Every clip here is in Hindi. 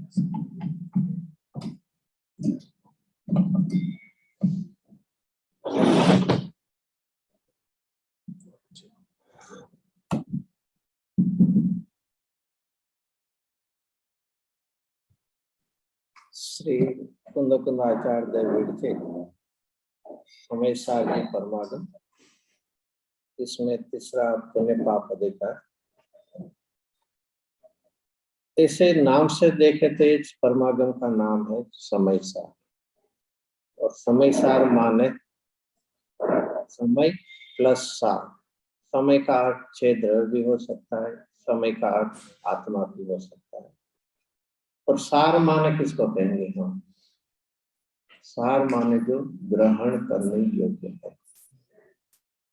श्री कुंद कुंदाचार्य देववीर थे समय सारी परमागम। इसमें तीसरा पुण्य पाप अधिकार। इसे नाम से देखे तो इस परमागम का नाम है समय सार। और समय सार माने समय प्लस सार। समय का अर्थ क्षेत्र भी हो सकता है, समय का अर्थ आत्मा भी हो सकता है। और सार माने किसको कहेंगे हम? सार माने जो ग्रहण करने योग्य है।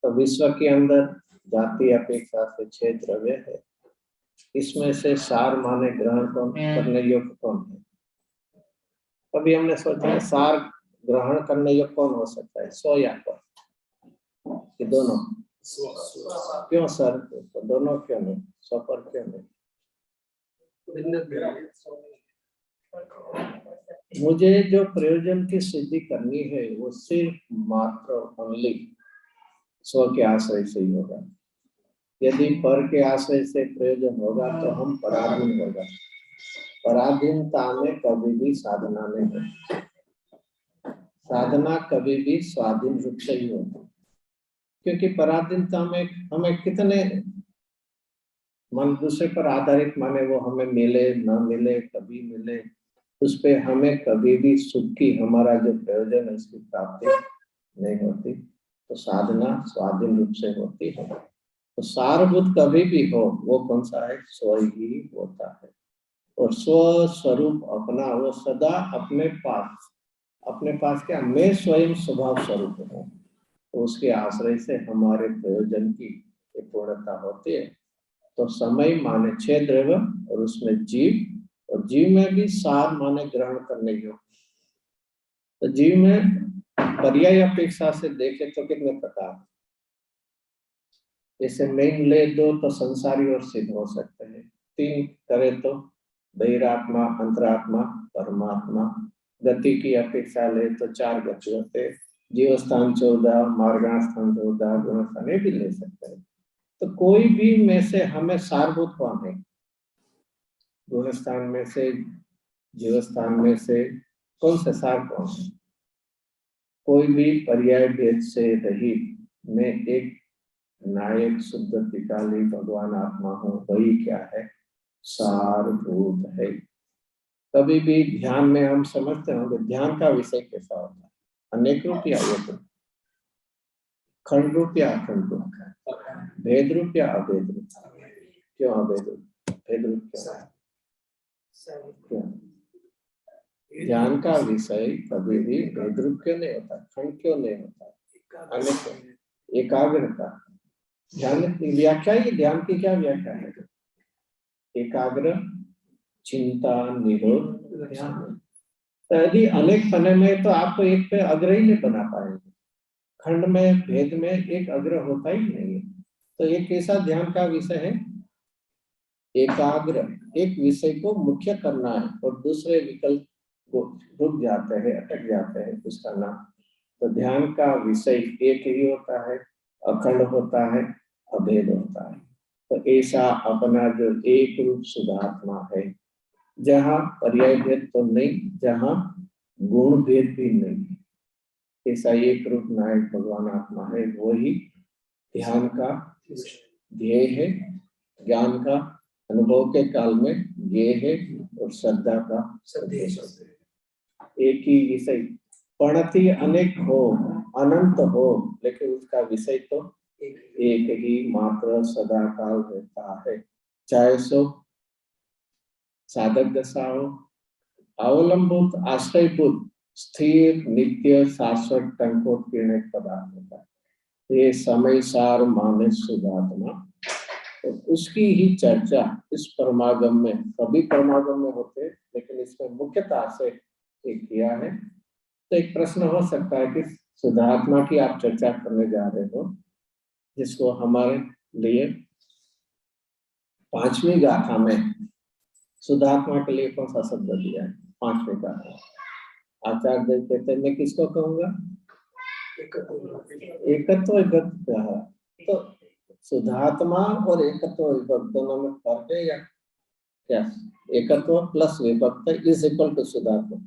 तो विश्व के अंदर जाति अपेक्षा से 6 द्रव्य है। इसमें से सार माने ग्रहण करने योग्य कौन है? कभी हमने सोचा सार ग्रहण करने योग्य कौन हो सकता है? सो या पर कि दोनों? क्यों सर? तो दोनों क्यों नहीं? सो पर क्यों नहीं? मुझे जो प्रयोजन की सिद्धि करनी है वो सिर्फ मात्र ओनली स्व के आश्रय से ही होगा। यदि पर के आश्रय से प्रयोजन होगा तो हम पराधीन होगा। पराधीनता में कभी भी साधना नहीं होती। साधना कभी भी स्वाधीन रूप से ही होती, क्योंकि पराधीनता में हमें कितने मन दूसरे पर आधारित माने वो हमें मिले न मिले, कभी मिले, उस पे हमें कभी भी सुख की हमारा जो प्रयोजन है उसकी प्राप्ति नहीं होती। तो साधना स्वाधीन रूप से होती है। तो सारभूत कभी भी हो वो कौन सा है? स्व ही होता है। और स्व स्वरूप अपना वो सदा अपने पास क्या? मैं स्वयं स्वभाव स्वरूप हूँ। तो उसके आश्रय से हमारे प्रयोजन की पूर्णता होती है। तो समय माने 6 द्रव्य और उसमें जीव, और जीव में भी सार माने ग्रहण करने योग्य। तो जीव में पर्याय अपेक्षा से देखे तो कितने प्रकार? जैसे मेन ले दो तो संसारी और सिद्ध हो सकते हैं। 3 करे तो बहिरात्मा, अंतरात्मा, परमात्मा। गति की अपेक्षा ले तो 4 गति होते। जीव स्थान 14, मार्गास्थान 14, गुण स्थान भी ले सकते हैं। तो कोई भी में से हमें सारभूत कौन है? गुण स्थान में से, जीव स्थान में से कौन सा सार कौन है? कोई भी पर्याय भेद से रहित में एक नायक शुद्ध त्रिकाली भगवान आत्मा हो, वही क्या है? सारभूत है। कभी भी ध्यान में हम समझते होंगे ध्यान का विषय कैसा होता है? अनेक रूप या एक रूप, खंड रूप या अखंड रूप, भेद रूप या अभेद रूप? क्यों अभेद रूप? भेद रूप क्यों? ध्यान का विषय कभी भी भेद रूप क्यों नहीं होता? खंड क्यों नहीं होता? अनेक, एकाग्रता। ध्यान की व्याख्या ही, ध्यान की क्या व्याख्या है? एकाग्र चिंता निरोध ध्यान। तो यदि अनेक पने में तो आपको एक पे अग्र ही नहीं बना पाएंगे। खंड में भेद में एक अग्र होता ही नहीं है। तो एक ऐसा ध्यान का विषय है एकाग्र, एक विषय को मुख्य करना है और दूसरे विकल्प को रुक जाते हैं, अटक जाते हैं, उसका नाम। तो ध्यान का विषय एक ही होता है, अखंड होता है, अभेद होता है। तो ऐसा अपना जो एक रूप शुद्धात्मा है, जहाँ पर्याय भेद तो नहीं, जहाँ गुण भेद भी नहीं, ऐसा एक रूप नायक भगवान आत्मा है। वही ध्यान का ध्येय है, ज्ञान का अनुभव के काल में ये है, और श्रद्धा का संदेश है। एक ही विषय पढ़ती अनेक हो, अनंत हो, लेकिन उसका विषय तो एक ही मात्र सदा काल रहता है। चाहे सो साधक दशा हो, अवलंबुत, आश्रयभूत, स्थिर, नित्य, शाश्वत, टंकोत्कीर्ण पदार्थ होता है। ये समय सार माने शुद्धात्मा। तो उसकी ही चर्चा इस परमागम में, सभी परमागम में होते, लेकिन इसमें मुख्यतः से एक किया है। तो एक प्रश्न हो सकता है कि शुद्धात्मा की आप चर्चा करने जा रहे हो, जिसको हमारे लिए 5वीं गाथा में शुद्धात्मा के लिए कौन सा शब्द दिया है? 5वें का। आचार्य देव कहते हैं मैं किसको कहूंगा? एकत्व विभक्त कहा। तो शुद्धात्मा और एकत्व विभक्त दोनों में फर्क है या क्या? एकत्व प्लस विभक्त इज इक्वल टू शुद्धात्मा।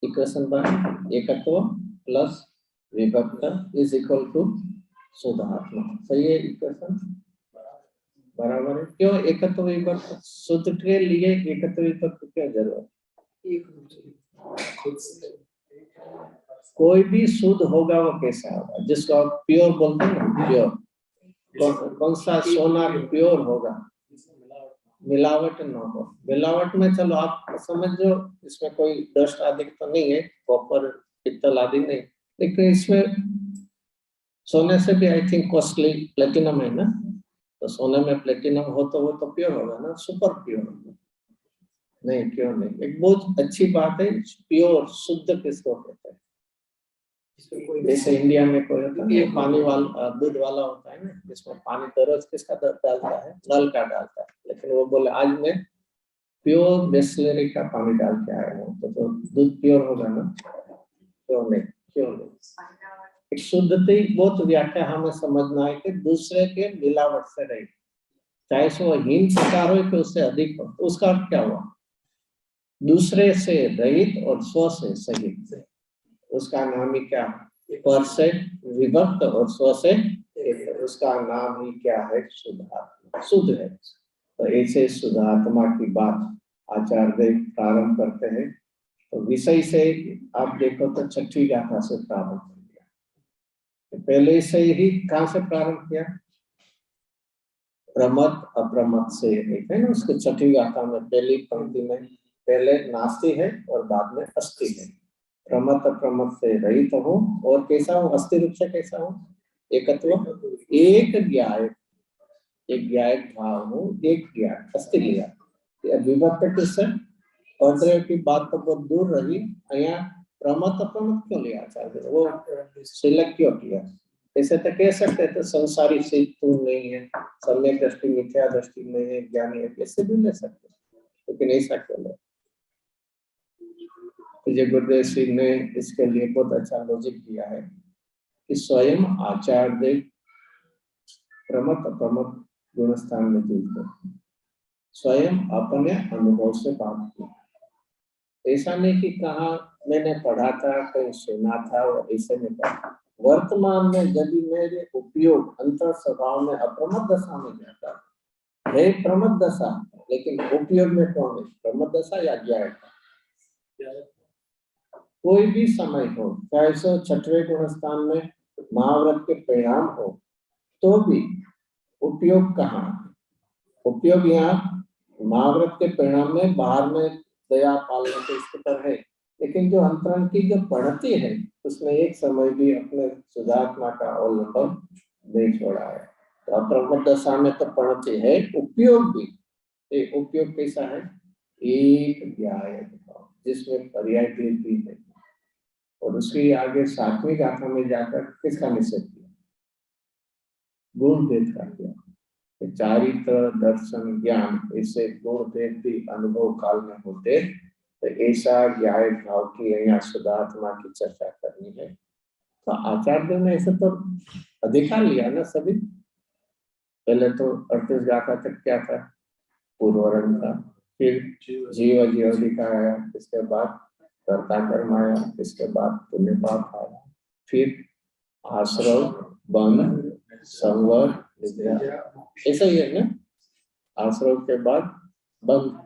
इक्वेशन बाय एकत्व प्लस विभक्त इज इक्वल टू शुद्धात्मा। सही है इक्वेशन? बराबर है। क्यों एकत्व विभक्त? शुद्ध के लिए एकत्व विभक्त क्या जरूरत? कोई भी शुद्ध होगा वो कैसा होगा? जिसको आप प्योर बोलते हैं ना, प्योर। कौन सा सोना प्योर होगा? मिलावट न हो। मिलावट में चलो आप समझो इसमें कोई डस्ट आदि तो नहीं है, कॉपर पित्तल आदि नहीं, लेकिन इसमें सोने से भी आई थिंक कॉस्टली प्लेटिनम है ना, तो सोने में प्लेटिनम हो तो वो तो प्योर होगा ना, सुपर प्योर होगा। नहीं, क्यों नहीं? एक बहुत अच्छी बात है, प्योर शुद्ध किसको कहते हैं? जैसे इंडिया में कोई होता है पानी वाला, दूध वाला होता है ना, जिसमें पानी तो रोज किसका डालता है? नल का डालता है। लेकिन वो बोले आज मैं प्योर बिस्लरी का पानी डाल के आया हूँ, तो दूध प्योर होगा ना? क्यों नहीं? क्यों नहीं? शुद्धता बहुत व्याख्या हमें समझना है कि दूसरे के मिलावट से रहित, चाहे सो हीन प्रकार हो कि उससे अधिक हो, तो उसका अर्थ क्या हुआ? दूसरे से रहित और स्व से सहित, उसका नाम ही क्या? पर से विभक्त और स्व से एक, उसका नाम ही क्या है? शुद्धात्मा। शुद्ध है। तो ऐसे शुद्धात्मा की बात आचार्य प्रारंभ करते हैं। तो विषय से आप देखो तो 6वीं गाथा से प्रारंभ कर दिया। तो पहले से ही कहां से प्रारंभ किया? प्रमद अप्रमद से। है ना, उसके 6वीं गाथा में पहली पंक्ति में पहले नास्ति है और बाद में अस्ति है। प्रमद अप्रमद से रहित हूँ और कैसा हूँ? अस्थि रूप से कैसा हूँ? एकत्व, एक ज्ञायक, एक ज्ञायक भाव हूँ, एक ज्ञायक अस्थि लिया। विभक्त किससे? परद्रव्य की बात तो बहुत दूर रही, यहाँ प्रमद अप्रमद क्यों लिया? चाहिए वो सिलेक्ट क्यों किया? ऐसे तो कह सकते थे संसारी से तू नहीं है, सम्यक दृष्टि मिथ्या दृष्टि में है, ज्ञानी है, कैसे भी ले सकते, लेकिन ऐसा क्यों ले? तो गुरुदेव सिंह ने इसके लिए बहुत अच्छा लॉजिक दिया है कि स्वयं आचार्य प्रमद अप्रमद गुणस्थान में जीवते, स्वयं अपने अनुभव से बात की। ऐसा नहीं कि कहा मैंने पढ़ा था, कहीं सुना था और ऐसे में पढ़ा। वर्तमान में जब मेरे उपयोग अंतर स्वभाव में अप्रमद दशा में जाता है, प्रमद दशा, लेकिन उपयोग में कौन है? प्रमद दशा या ज्ञान? कोई भी समय हो, चाहे सो 6वें गुणस्थान में महाव्रत के परिणाम हो, तो भी उपयोग कहाँ? उपयोग यहाँ महाव्रत के परिणाम में, बाहर में दया पालना के इस पर है, लेकिन जो अंतरंग की जो पढ़ती है उसमें एक समय भी अपने शुद्धात्मा का अवलंबन नहीं छोड़ा है। तो अप्रमद दशा में तो पढ़ती है, उपयोग भी। उपयोग कैसा है? एक ज्ञायक भाव, जिसमें पर्याय भी है। और उसके आगे 7वीं गाथा में जाकर किसका निषेध किया? गुण भेद का किया। चारित्र दर्शन ज्ञान ऐसे गुण भेद भी अनुभव काल में होते, तो ऐसा ज्ञायक भाव की यहाँ शुद्धात्मा की चर्चा करनी है। तो आचार्य ने ऐसे तो अधिकार लिया ना सभी। पहले तो 38 गाथा तक क्या था? पूर्वरंग था, फिर जीव जीव दिखाया, इसके बाद कर्ता कर्म आया, इसके बाद पुण्य पाप आया, फिर आश्रव बन संवर विद्या, ऐसा ही है ना? आश्रव के बाद बंध।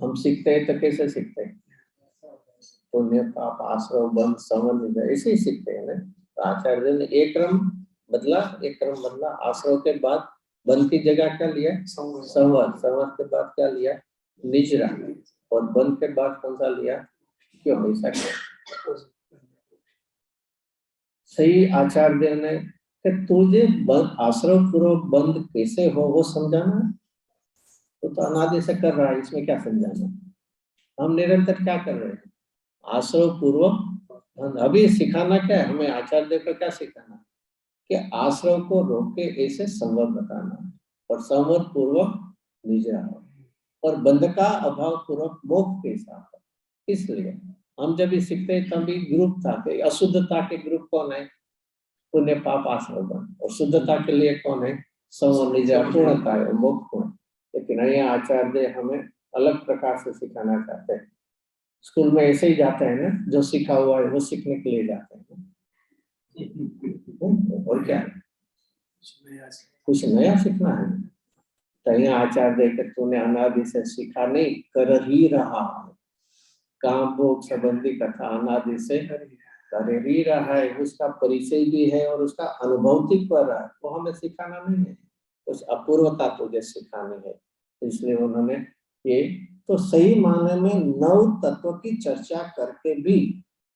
हम सीखते हैं तो कैसे सीखते हैं? पुण्य पाप आश्रव बंध संवर विद्या, ऐसे ही सीखते हैं ना। तो आचार्य ने एक क्रम बदला, एक क्रम बदला। आश्रव के बाद बंध की जगह क्या लिया? संवर। संवर के बाद क्या लिया? निजरा। और बंध के बाद कौन सा लिया? क्यों ऐसा क्यों? सही आचार्य ने कि तुझे आश्रव पूर्वक बंद कैसे हो वो समझाना है। तो अनादि से कर रहा है, इसमें क्या समझाना? हम निरंतर क्या कर रहे हैं? आश्रव पूर्वक। अभी सिखाना क्या है हमें? आचार्य को क्या सिखाना? कि आश्रव को रोक के ऐसे संवर बताना, और संवर पूर्वक निजरा और बंध का अभाव पूर्वक मोक्ष के साथ। इसलिए हम जब भी सीखते हैं तभी ग्रुप था कि अशुद्धता के ग्रुप कौन है, पुण्य पाप आश्रम, और शुद्धता के लिए कौन है, सम निजरा पूर्णता है मोक्ष पूर्ण। लेकिन यहाँ आचार्य हमें अलग प्रकार से सिखाना चाहते हैं। स्कूल में ऐसे ही जाते हैं ना, जो सीखा हुआ है वो सीखने के लिए जाते हैं, और क्या कुछ नया सीखना है। तो यहाँ आचार्य के तूने अनादि से सीखा नहीं, कर ही रहा है। काम भोग संबंधी कथा अनादि से कर ही रहा है, उसका परिचय भी है और उसका अनुभव भी कर रहा है। वो हमें सिखाना नहीं है, उस अपूर्वता तुझे सिखानी है। इसलिए उन्होंने ये तो सही माने में नव तत्व की चर्चा करके भी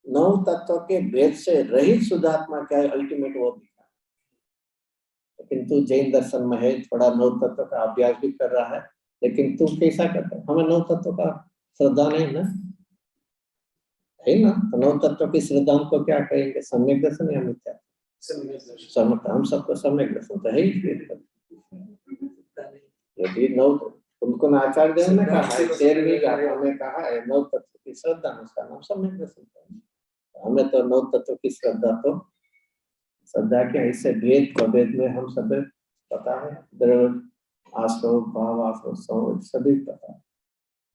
नव तत्व के भेद से रहित शुद्धात्मा क्या है अल्टीमेट वो दिखा। लेकिन तू जैन दर्शन में है, थोड़ा नव तत्व का अभ्यास भी कर रहा है, लेकिन तू कैसा करता है? हमें नव तत्व का श्रद्धा नहीं ना है ना, तो नव तत्व की श्रद्धा को क्या कहेंगे, सम्यक दर्शन या मिथ्या? सम्यक। हम सबको सम्यक दर्शन तो है ही। यदि नव उनको आचार्य देव ने कहा है, 13वीं गाथा में कहा है नव तत्व की श्रद्धा, उसका नाम सम्यक दर्शन। हमें तो नव तत्व की श्रद्धा तो श्रद्धा के इससे भेद प्रभेद में हम सब पता है, द्रव्य आश्रव भाव आश्रव सभी पता है।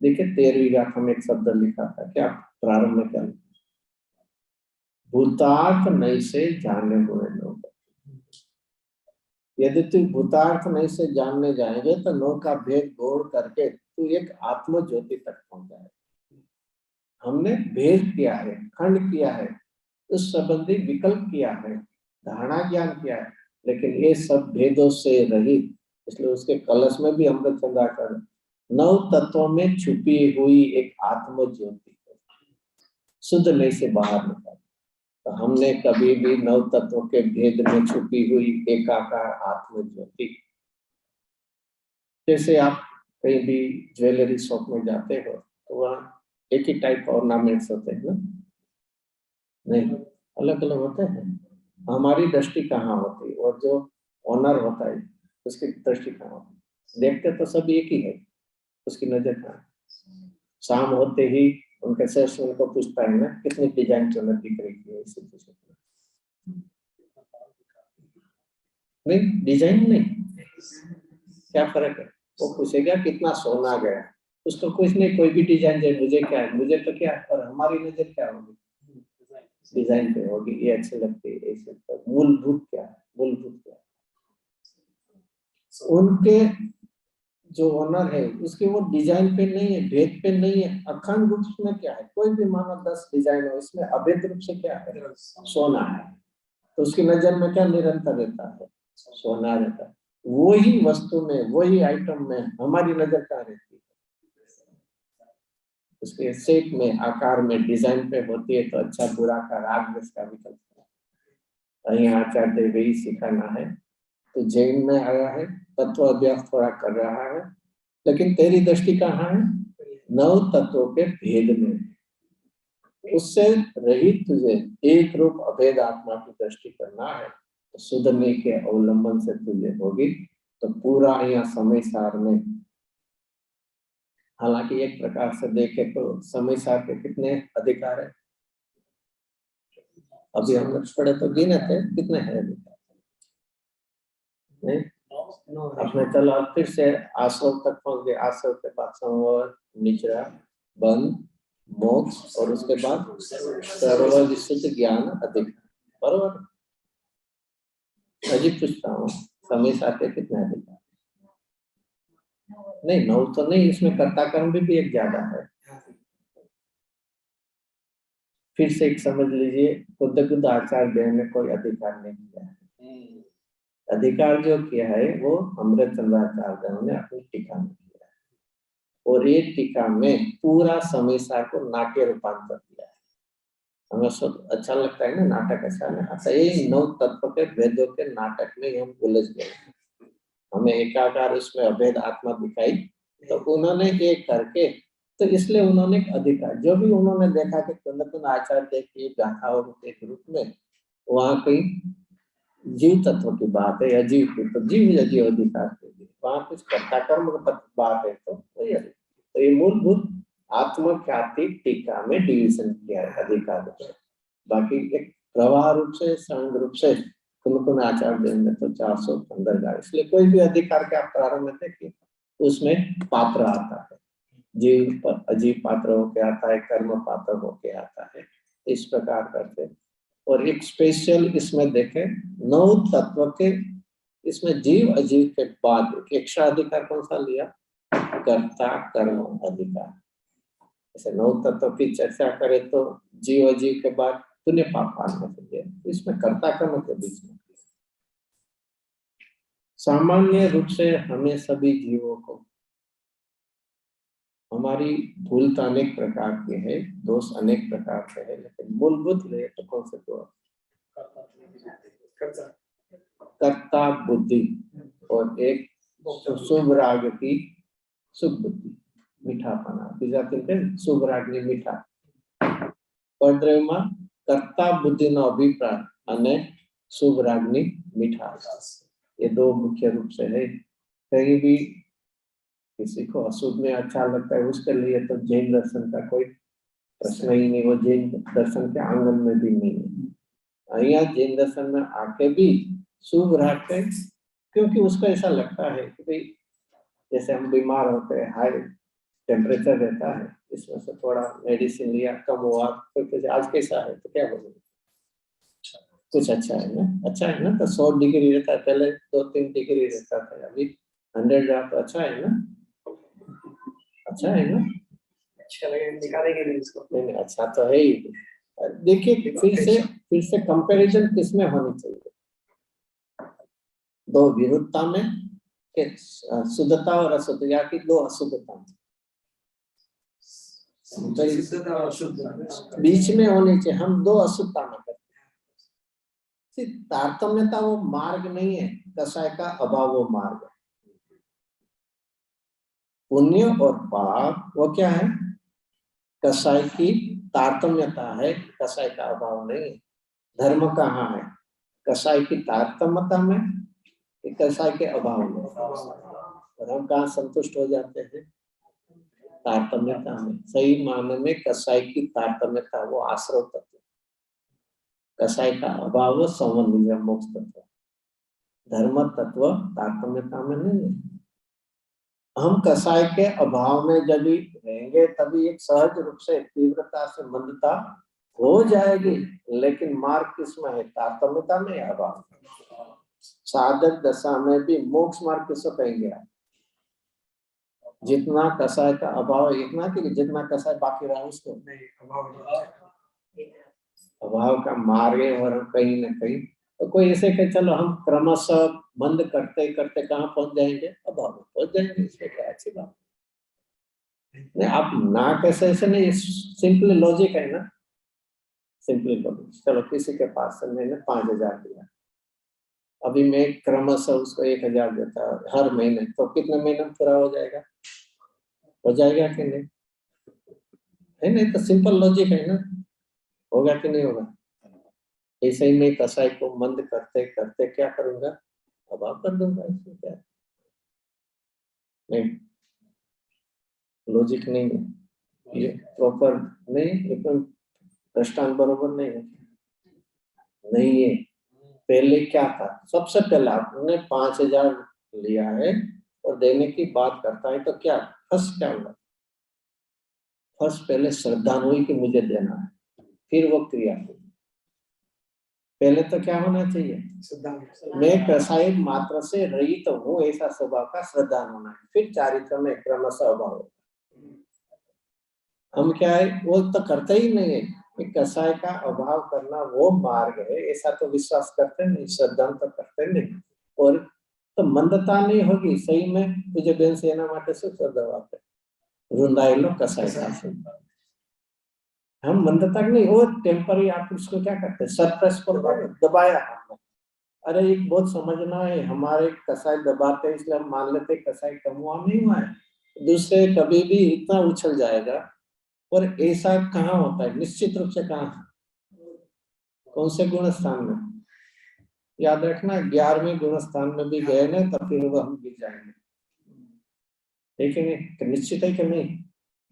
देखिए 13वीं गाथा में एक शब्द लिखा था, क्या प्रारंभ में क्या, भूतार्थ नहीं से जानने हुए लोग। यदि तू भूतार्थ नहीं से जानने जाएंगे तो नौ का भेद गोड़ करके तू एक आत्म ज्योति तक पहुंच जाएगा। हमने भेद किया है, खंड किया है, उस संबंधी विकल्प किया है, धारणा ज्ञान किया है, लेकिन ये सब भेदों से रहित। इसलिए उसके कलश में भी अमृत चंद्राकर नव तत्वों में छुपी हुई एक आत्म ज्योति शुद्ध नहीं से बाहर निकल। तो हमने कभी भी नव तत्व के भेद में छुपी हुई एकाकार आत्म ज्योति, जैसे आप कहीं भी ज्वेलरी शॉप में जाते हो तो वहाँ एक ही टाइप का ऑर्नामेंट्स होते हैं ना, नहीं अलग अलग होते हैं। हमारी दृष्टि कहाँ होती है और जो ऑनर होता है उसकी दृष्टि कहाँ होती है? देखते तो सब एक ही है, उसकी नजर कहाँ? शाम होते ही उनके सेल्समैन को पूछता है ना कितनी डिजाइन चुनर दिख रही है, इसी नहीं डिजाइन नहीं, क्या फर्क है? वो पूछेगा कितना सोना गया, उसको कुछ नहीं, कोई भी डिजाइन दे, मुझे क्या है, मुझे तो क्या है, और हमारी नजर क्या होगी, डिजाइन पे होगी, ये अच्छे लगते हैं ऐसे। तो मूलभूत क्या है, मूलभूत क्या है? उनके जो ओनर है उसके वो डिजाइन पे नहीं है, भेद पे नहीं है, अखंड रूप में क्या है, कोई भी मानो 10 डिजाइन हो, इसमें अभेद रूप से क्या है, सोना है। तो उसकी नजर में क्या निरंतर रहता है, सोना रहता है। वही वस्तु में, वही आइटम में हमारी नजर कहाँ रहती है, उसके शेप में, आकार में, डिजाइन पे होती है। तो अच्छा बुरा का राग का विकल्प यहाँ आचार्य वही सिखाना है। तो जैन में आया है, तत्व अभ्यास थोड़ा कर रहा है, लेकिन तेरी दृष्टि कहाँ है, नव तत्वों के भेद में, उससे रहित तुझे एक रूप अभेद आत्मा की दृष्टि करना है। तो सुधरने के अवलंबन से तुझे होगी। तो पूरा यहाँ समय सार में, हालांकि एक प्रकार से देखे तो समय सार के कितने अधिकार है, अभी हम लोग पढ़े तो गिने थे कितने हैं अधिकार, नहीं अपने चलो अब फिर से आश्रम तक पहुंच गए। आश्रम के बाद संवर, निचरा, बंध, मोक्ष और उसके बाद सर्व विशुद्ध ज्ञान अधिकार। बरोबर? अजी पूछता हूँ समय साथ कितने अधिकार? नहीं 9 तो नहीं, इसमें कर्ता कर्म भी एक ज्यादा है। फिर से एक समझ लीजिए, खुद आचार्य देव ने कोई अधिकार नहीं किया है। अधिकार जो किया है वो अमृत चंद्राचार्य देव ने अपनी टीका में किया है, और ये टीका में पूरा समय सार को नाट्य रूपांतर किया है। हमें सब अच्छा लगता है ना नाटक, अच्छा ना, यही 9 तत्व के भेदों के नाटक में हम उलझ गए। हमें एकाकार उसमें अभेद आत्मा दिखाई, तो उन्होंने ये करके, तो इसलिए उन्होंने एक अधिकार, जो भी उन्होंने देखा कि आचार्य के गाथाओं के रूप में वहां कहीं जीव तत्व की बात है, अजीव की, तो जीव अजीव अधिकार के लिए वहां कुछ कर्ता कर्म की बात है, तो वही है। तो ये मूलभूत आत्मख्याति टीका में डिवीजन किया है अधिकार रूप से। बाकी एक प्रवाह रूप से, संग रूप से कुल आचार्य देंगे तो 415 इसलिए कोई भी अधिकार के आप प्रारंभ में देखिए उसमें पात्र आता है, जीव अजीव पात्र होके आता है, कर्म पात्र होके आता है, इस प्रकार करके। और एक स्पेशल इसमें देखें 9 तत्व के, इसमें जीव अजीव के बाद एक्स्ट्रा अधिकार कौन सा लिया, कर्ता कर्म अधिकार। ऐसे 9 तत्व की चर्चा करें तो जीव अजीव के बाद पुण्य पाप आने चाहिए, इसमें कर्ता कर्म के बीच में। सामान्य रूप से हमें सभी जीवों को, हमारी भूल तो अनेक प्रकार के है, दोष अनेक प्रकार के है, लेकिन मूलभूत ले तो कौन से दो, कर्ता बुद्धि और एक शुभ राग की शुभ बुद्धि, मीठापना, शुभ रागनी मीठा। परद्रव्यમાં कर्ता बुद्धि નો अभिप्राय અને शुभ रागनी मिठास, ये दो मुख्य रूप से है। कहीं भी किसी को अशुभ में अच्छा लगता है उसके लिए तो जैन दर्शन का कोई प्रश्न ही नहीं, वो जैन दर्शन के आंगन में भी नहीं है। यहाँ जैन दर्शन में आके भी शुभ राग है, क्योंकि उसको ऐसा लगता है कि भाई जैसे हम बीमार होते हैं, हाई टेम्परेचर रहता है, इसमें से थोड़ा मेडिसिन लिया, कम हुआ, तो आज कैसा है तो क्या बोलेंगे, कुछ अच्छा है ना, अच्छा है ना, तो 100 डिग्री रहता है, पहले 2-3 डिग्री रहता था, अभी 100 जा तो अच्छा है ना, अच्छा है ना, अच्छा लगे निकालेंगे नहीं इसको, नहीं अच्छा तो है ही। देखिए फिर से कंपैरिजन किसमें होनी चाहिए, दो विरुद्धता में, शुद्धता और अशुद्धता की दो अशुद्धता में, बीच में होनी चाहिए, हम दो अशुद्धता में करते हैं। तारतम्यता वो मार्ग नहीं है, कषाय का अभाव वो मार्ग है। पुण्य और पाप वो क्या है, कषाय की तारतम्यता है, कषाय का अभाव नहीं। धर्म कहाँ है, कषाय की तारतम्यता में, कषाय के अभाव में। और हम कहाँ संतुष्ट हो जाते हैं, तारतम्यता में। सही माने में कषाय की तारतम्यता वो आश्रव तत्व, कषाय का अभाव संबंध मोक्ष तत्व, धर्म तत्व तारतम्यता में नहीं है। हम कषाय के अभाव में जब भी रहेंगे तभी एक सहज रूप से तीव्रता से मंदता हो जाएगी, लेकिन मार्ग किसमें है, तारतम्यता में है, अभाव। साधक दशा में भी मोक्ष मार्ग किसको कहेंगे, जितना कषाय का अभाव है, इतना कि जितना कषाय बाकी रहा उसको नहीं, अभाव का मार्ग है। और कहीं न कहीं तो कोई ऐसे कहे चलो हम क्रमशः बंद करते करते कहाँ पहुंच जाएंगे, अभाव में पहुंच जाएंगे, इसमें क्या अच्छी बात नहीं। आप ना कैसे ऐसे नहीं, सिंपल लॉजिक है ना, सिंपली लॉजिक। चलो किसी के पास से मैंने 5000 दिया, अभी मैं क्रमशः उसको 1000 देता हर महीने, तो कितने महीने में पूरा हो जाएगा, हो जाएगा कि नहीं, है नहीं, तो सिंपल लॉजिक है ना, होगा कि नहीं होगा। ऐसे ही मैं कसाई को मंद करते करते क्या करूंगा, अभाव कर दूंगा, इसमें क्या नहीं, लॉजिक नहीं है ये, प्रॉपर नहीं, एकदम दृष्टांत बरोबर नहीं है, नहीं है। पहले क्या था, सबसे पहले आपने 5000 लिया है और देने की बात करता है तो क्या फर्स्ट क्या हुआ, फर्स्ट पहले श्रद्धा हुई कि मुझे देना है, फिर वो क्रिया हुई। पहले तो क्या होना चाहिए, मैं कसाई मात्र से रहित तो हूँ, ऐसा स्वभाव का श्रद्धा होना है, फिर चारित्र में क्रमशः अभाव होगा। हम क्या है, वो तो करते ही नहीं है कि कसाय का अभाव करना वो मार्ग है, ऐसा तो विश्वास करते नहीं, श्रद्धा तो करते नहीं, और तो मंदता नहीं होगी। सही में तुझे बेन सेना माटे से श्रद्धा रुंदाइलो कसाय का, हम मंदता नहीं, वो टेम्पररी, आप उसको क्या करते हैं, सरप्रेस पर दबाया हमने। अरे एक बहुत समझना है, हमारे कसाई दबाते हैं इसलिए हम मान लेते कसाई कम हुआ नहीं हुआ है, दूसरे कभी भी इतना उछल जाएगा। और ऐसा कहाँ होता है, निश्चित रूप से कहाँ, कौन से गुण स्थान में, याद रखना 11वें गुणस्थान में भी गए ना तो फिर वो हम गिर जाएंगे, ठीक है नहीं? निश्चित है कि नहीं?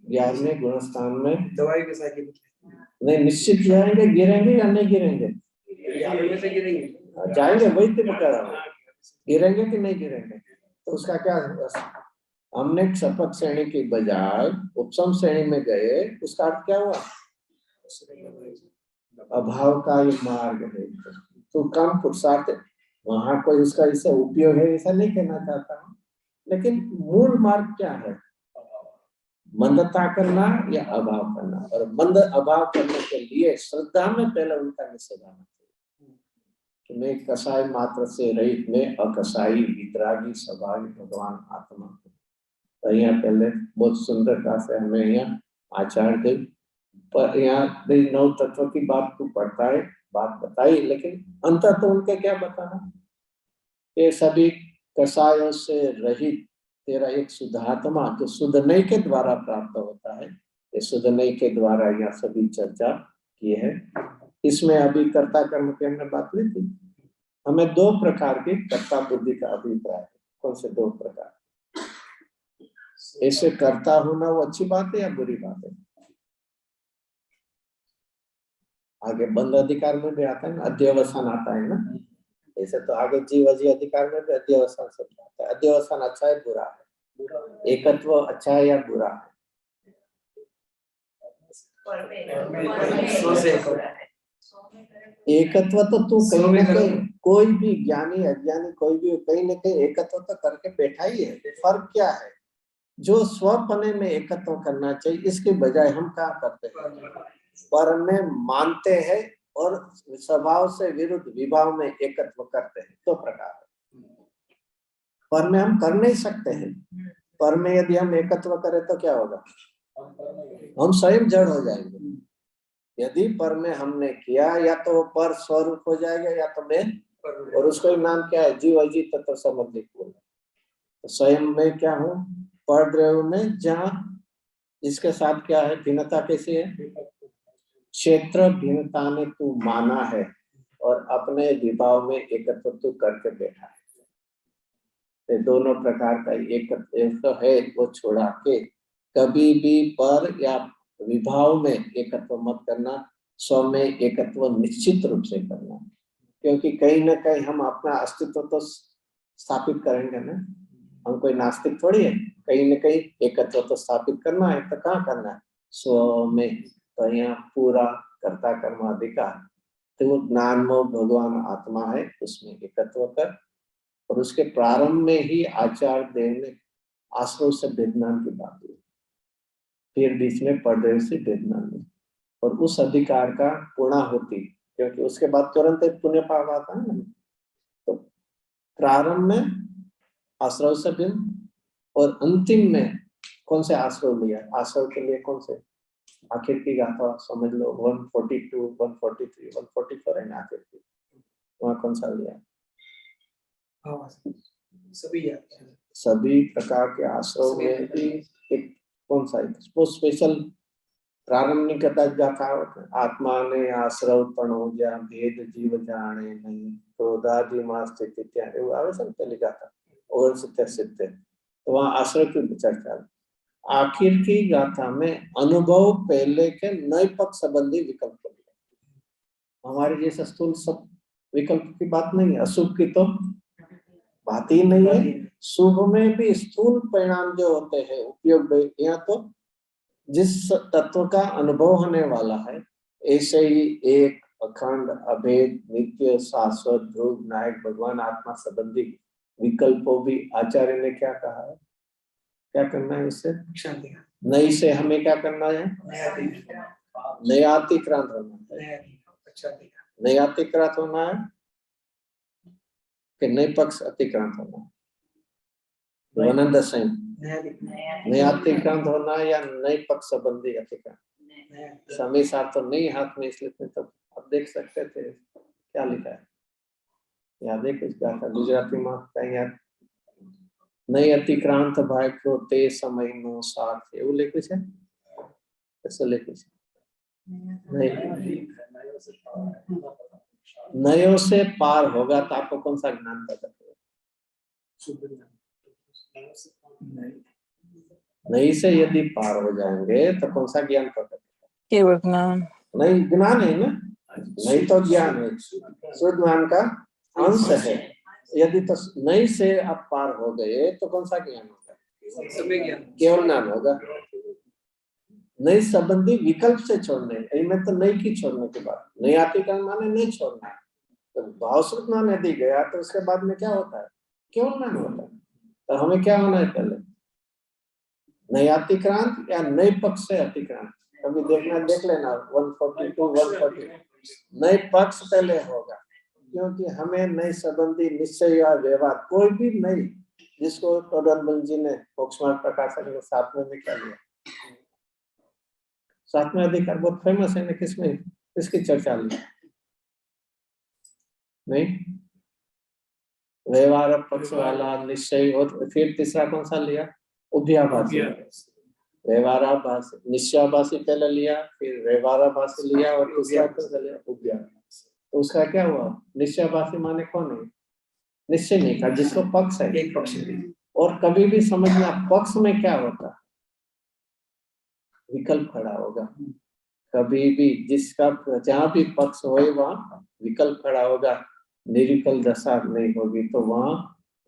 11वें गुणस्थान में दवाई के साथ नहीं, निश्चित जाएंगे, गिरेंगे या नहीं गिरेंगे? से गिरेंगे, जाएंगे, वही तो बता रहा हूँ, गिरेंगे कि नहीं गिरेंगे? तो उसका क्या, हमने शपथ श्रेणी की बजाय उपसम श्रेणी में गए, उसका अर्थ क्या हुआ? अभाव का ये मार्ग है, तो कम पुरुषार्थ, वहां कोई उसका इससे उपयोग है ऐसा नहीं कहना चाहता हूँ, लेकिन मूल मार्ग क्या है? मंदता करना या अभाव करना, और मंद अभाव करने के लिए श्रद्धा में पहले उनका निषेध आना चाहिए कि मैं कसाई मात्र से रहित, मैं अकसाई वितरागी स्वभावी भगवान आत्मा। तो यहाँ पहले बहुत सुंदरता से हमें यहाँ आचार्य देव पर यहाँ नौ तत्व की बात को पढ़ता है, बात बताई, लेकिन अंतर तो उनके क्या बताना, ये सभी कसायों से रहित तेरा एक शुद्धात्मा जो शुद्ध नई के द्वारा प्राप्त होता है, ये शुद्ध नई के द्वारा यहाँ सभी चर्चा की है। इसमें अभी कर्ता कर्म की हमने बात ली थी, हमें 2 प्रकार की कर्ता बुद्धि का अभिप्राय है। कौन से 2 प्रकार? ऐसे कर्ता होना वो अच्छी बात है या बुरी बात है? आगे बंद अधिकार में भी आता है ना, अध्यवसान आता है ना, ऐसे तो आगे जीव अजी अधिकार में भी अध्यवसान शब्द आता है। अध्यवसान अच्छा है बुरा है? एकत्व अच्छा है या बुरा है? एकत्व तो तू कहीं ना कहीं, कोई भी ज्ञानी अज्ञानी कोई भी कहीं ना कहीं एकत्व तो करके बैठा ही है। फर्क क्या है? जो स्वपने में एकत्व करना चाहिए, इसके बजाय हम क्या करते हैं? पर में मानते हैं और स्वभाव से विरुद्ध विभाव में एकत्व करते हैं। 2 प्रकार है। पर में हम कर नहीं सकते हैं, पर में यदि हम एकत्व करें तो क्या होगा? हम स्वयं जड़ हो जाएंगे। यदि पर में हमने किया, या तो पर स्वरूप हो जाएगा या तो मैं, और उसका नाम क्या है? जीव अजीत तत्व संबंधी बोल। तो स्वयं में क्या हूँ? पर द्रव्य में, जहाँ इसके साथ क्या है? भिन्नता कैसी है? क्षेत्र भिन्नता ने तू माना है और अपने विभाव में एकत्व तू करके बैठा है। ये दोनों प्रकार का एकत्व है, वो छोड़ा के कभी भी पर या विभाव में एकत्व मत करना, स्व में एकत्व निश्चित रूप से करना, क्योंकि कहीं ना कहीं हम अपना अस्तित्व तो स्थापित करेंगे ना, हम कोई नास्तिक थोड़ी है। कहीं ना कहीं एकत्व तो स्थापित करना है, तो कहाँ करना है? स्व में। तो यहाँ पूरा कर्ता कर्म अधिकार, तो वो ज्ञान भगवान आत्मा है, उसमें एकत्व कर। और उसके प्रारंभ में ही आचार्य देव ने आश्रव से वेदनान की बात की, फिर बीच में परदेव से वेदनान में, और उस अधिकार का पूर्णा होती, क्योंकि उसके बाद तुरंत एक पुण्य पाप आता है ना। तो प्रारंभ में आश्रव से भिन्न, और अंतिम में कौन से आश्रव लिया? आश्रव के लिए कौन से? आखिर की गाथा समझ लो, 142, 143, 144 है आखिर की, वहाँ कौन सा लिया? सभी प्रकार के आश्रव में भी एक कौन सा है? वो स्पेशल प्रारंभिक गाथा, आत्मा ने आश्रव तणो जा भेद जीव जाने नहीं, क्रोधादि मां स्थिति त्यागे, वो आवे सब पहली गाथा और सिद्ध। तो वहाँ आश्रव की चर्चा। आखिर की गाथा में अनुभव पहले के नए पक्ष संबंधी विकल्प दिया। हमारे जैसे स्थूल सब विकल्प की बात नहीं है, अशुभ की तो बात ही नहीं है। शुभ में भी स्थूल परिणाम जो होते हैं उपयोग, यहाँ तो जिस तत्व का अनुभव होने वाला है, ऐसे ही एक अखंड अभेद नित्य शाश्वत ध्रुव नायक भगवान आत्मा संबंधी विकल्पों भी आचार्य ने क्या कहा है? क्या करना है इससे? नई से हमें क्या करना है? नयातिक्रांत होना है। नयातिक्रांत होना है कि नए पक्ष अतिक्रांत होना है? नयातिक्रांत होना है या नए पक्ष संबंधी अतिक्रांत? समय साथ तो नहीं हाथ में, इसलिए तो आप देख सकते थे क्या लिखा है, याद है कुछ गाथा गुजराती में कहीं यार, नहीं अतिक्रांत भाई को ते समय नो साथ, એવું લખ્યું છે? कैसे લખ્યું છે? नहीं, नयों से पार होगा तो आपको कौन सा ज्ञान प्रकट होगा? नई से यदि पार हो जाएंगे तो कौन सा ज्ञान प्रकट होगा? केवल ज्ञान। नहीं, ज्ञान है ना, नहीं तो ज्ञान है, शुद्ध ज्ञान का अंश है। यदि तो नई से आप पार हो गए तो कौन सा ज्ञान होगा? केवल ज्ञान होगा। नई संबंधी विकल्प से छोड़ने, इनमें तो नई की छोड़ने की बात, नई आती का माने नहीं छोड़ना है। तो भावश्रुत ज्ञान यदि गया तो उसके बाद में क्या होता है? केवल ज्ञान होता है। तो हमें क्या होना है पहले? नई अतिक्रांत या नए पक्ष से अतिक्रांत? कभी देखना, देख लेना 142 140 नए पक्ष पहले होगा, क्योंकि हमें नए संबंधी निश्चय या व्यवहार कोई भी नहीं, जिसको टोडरमल जी ने मोक्षमार्ग प्रकाशक ने 7वें में क्या लिया? 7वां अधिकार बहुत फेमस है ना, किसमें, किसकी चर्चा ली? नहीं, व्यवहार पक्ष वाला निश्चय, और फिर तीसरा कौन सा लिया? उभयाभासी। व्यवहाराभासी, निश्चयाभासी पहले लिया, फिर व्यवहाराभासी लिया, और तीसरा कौन सा लिया? उभयाभासी। तो उसका क्या हुआ? निश्चयाभासी माने कौन है? निश्चय नहीं था, जिसको पक्ष है, एक पक्ष है। और कभी भी समझना, पक्ष में क्या होता? विकल्प खड़ा होगा। कभी भी जिसका जहाँ भी पक्ष होए वहाँ विकल्प खड़ा होगा, निरिकल दशा नहीं होगी। तो वहाँ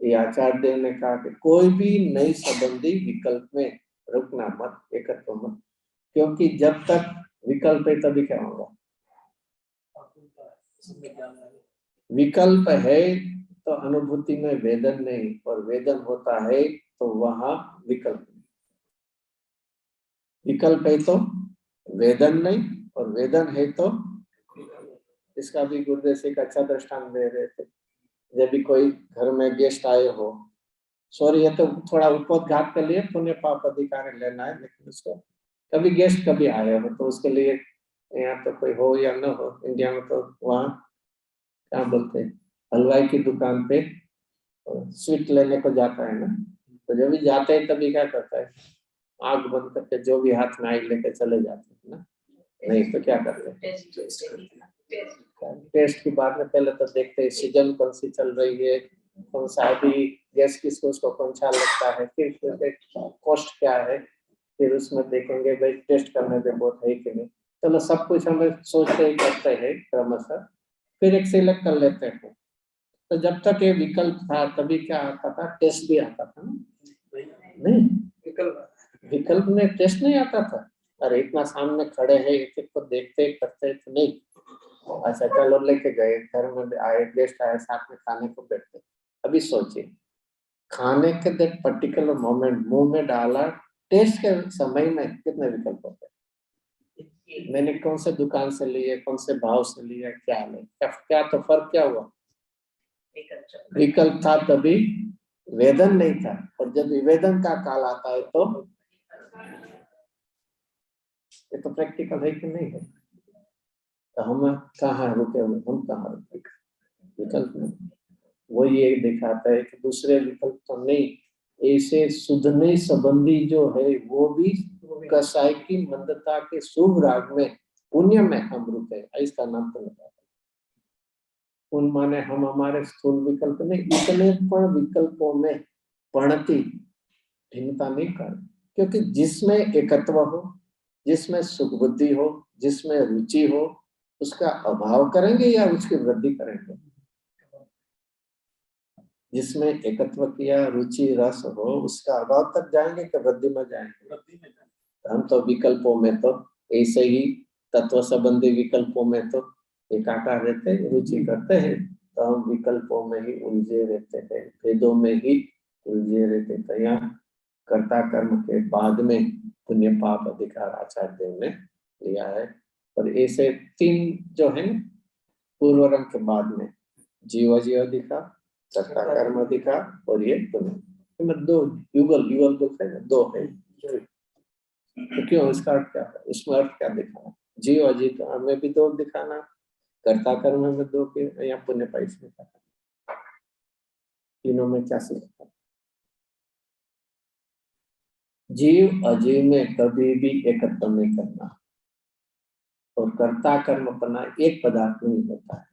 ये आचार्य देव ने कहा कि कोई भी नई संबंधी विकल्प में रुकना मत, एकत्व मत, क्योंकि जब तक विकल्प है तभी क्या होगा? विकल्प है तो अनुभूति में वेदन नहीं, और वेदन होता है तो वहाँ विकल्प नहीं। विकल्प है तो वेदन नहीं, और वेदन है तो, इसका भी गुरुदेव से एक अच्छा दृष्टांत दे रहे थे। जब भी कोई घर में गेस्ट आए हो, सॉरी ये तो थोड़ा उपोद्घात के लिए पुण्य पाप अधिकार लेना है, लेकिन उसको कभी गेस्ट कभी आए हो तो उसके लिए, यहाँ तो कोई हो या न हो, इंडिया में तो वहाँ क्या बोलते हैं, हलवाई की दुकान पे स्वीट लेने को जाता है ना, तो जब भी जाते हैं तभी क्या करता है? आग बंद करके जो भी हाथ में आई लेके चले जाते हैं ना। नहीं तो क्या करते हैं? टेस्ट की बात में पहले तो देखते हैं सीजन कौन सी चल रही है, कौन सा अभी गैस किसको उसको कौन सा लगता है, फिर कॉस्ट क्या है, फिर उसमें देखेंगे भाई टेस्ट करने में बहुत है कि नहीं। चलो सब कुछ हमें सोचते ही करते हैं क्रमशः, फिर एक सिलेक्ट कर लेते हैं। तो जब तक ये विकल्प था तभी क्या आता था? टेस्ट भी आता था ना? नहीं, विकल्प में टेस्ट नहीं आता था। अरे इतना सामने खड़े हैं, एक एक को देखते करते तो नहीं, अच्छा चलो लेके गए, घर में आए, गेस्ट आए, साथ में खाने को बैठते। अभी सोचिए, खाने के देख पर्टिकुलर मोमेंट मुंह में डाला, टेस्ट के समय में कितने विकल्प होते हैं? मैंने कौन से दुकान से लिए, कौन से भाव से लिया, क्या ले, क्या तो फर्क क्या हुआ? विकल्प था तभी वेदन नहीं था, और जब विवेदन का काल आता है तो ये तो प्रैक्टिकल है कि नहीं है? तो हम कहाँ रुके हुए, हम कहाँ रुके? विकल्प नहीं, वो ये दिखाता है कि दूसरे विकल्प तो नहीं, ऐसे सुधने संबंधी जो है वो भी कसाई की मंदता के शुभ राग में, पुण्य में हम रुके, इसका नाम तो नहीं। उन माने हम हमारे स्थूल विकल्प नहीं, इतने पण विकल्पों में पणती भिन्नता नहीं कर, क्योंकि जिसमें एकत्व हो, जिसमें सुख बुद्धि हो, जिसमें रुचि हो, उसका अभाव करेंगे या उसकी वृद्धि करेंगे? जिसमें एकत्व किया, रुचि रस हो, उसका अभाव तक जाएंगे कि वृद्धि में जाएंगे? हम तो विकल्पों में तो ऐसे ही तत्व संबंधी विकल्पों में तो एकाकार रहते, रुचि करते हैं, तो हम विकल्पों में ही उलझे रहते हैं, भेदों में ही उलझे रहते हैं। तो यहाँ कर्ता कर्म के बाद में पुण्य पाप अधिकार आचार्य देव ने लिया है। और ऐसे 3 जो है पूर्व रंग के बाद में जीव अधिकार, कर्ता कर्म अधिकार, और ये पुण्य, 2 युगल युगल जो है 2 है। तो क्यों, इसका अर्थ क्या है? इसमें अर्थ क्या दिखाना? जीव अजीत में भी 2 दिखाना, कर्ता कर्म में 2 के, या पुण्य पाइस में, तीनों में क्या सीखा? जीव अजीव में कभी भी एकत्व नहीं करना, और कर्ता कर्म अपना एक पदार्थ नहीं होता है।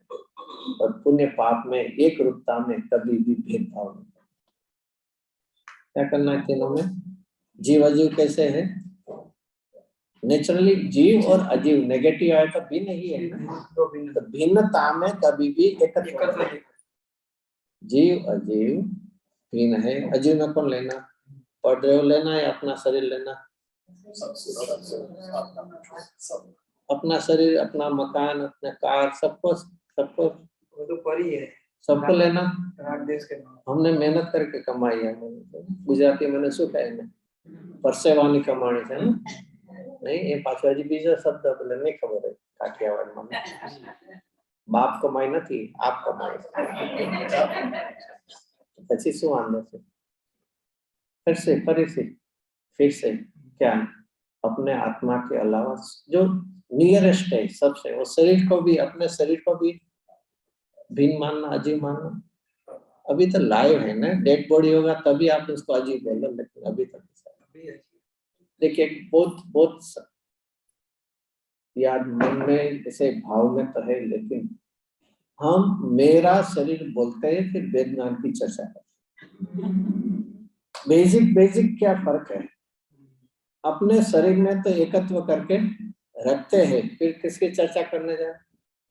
और पुण्य पाप में एक रूपता में कभी भी भेदभाव नहीं। क्या करना है तीनों में? जीव अजीव कैसे है? नेचुरली जीव और अजीव नेगेटिव आए तो भिन्न ही है ना, तो भिन्नता में कभी भी एकत्व। जीव अजीव भिन्न है। अजीव में कौन लेना? पढ़ लेना या अपना शरीर लेना? अपना शरीर, अपना मकान, अपना कार, सबको वो तो परी है, सबको लेना। देश के हमने मेहनत करके कमाई है। गुजराती मैंने શું કહે ને પરસેવાની કમાણી છે ને, નહીં એ પાછો હજી બીજો શબ્દ એટલે નહીં ખબર હોય કાઠિયાવાડમાં. બાપ કમાઈ નથી, આપ કમાઈ. પછી શું વાંધો છે? फिर से क्या? अपने आत्मा के अलावा जो नियरेस्ट है सबसे, वो शरीर को भी, अपने शरीर को भी भिन्न मानना, अजीब मानना। अभी तो लाइव है ना, डेड बॉडी होगा तभी आप उसको अजीब बोलो, लेकिन अभी तक देखिए बहुत याद मन में जैसे भाव में तो है, लेकिन हम मेरा शरीर बोलते हैं फिर वेद ज्ञान की चर्चा करते। बेसिक क्या फर्क है? अपने शरीर में तो एकत्व करके रखते हैं, फिर किसकी चर्चा करने जाए?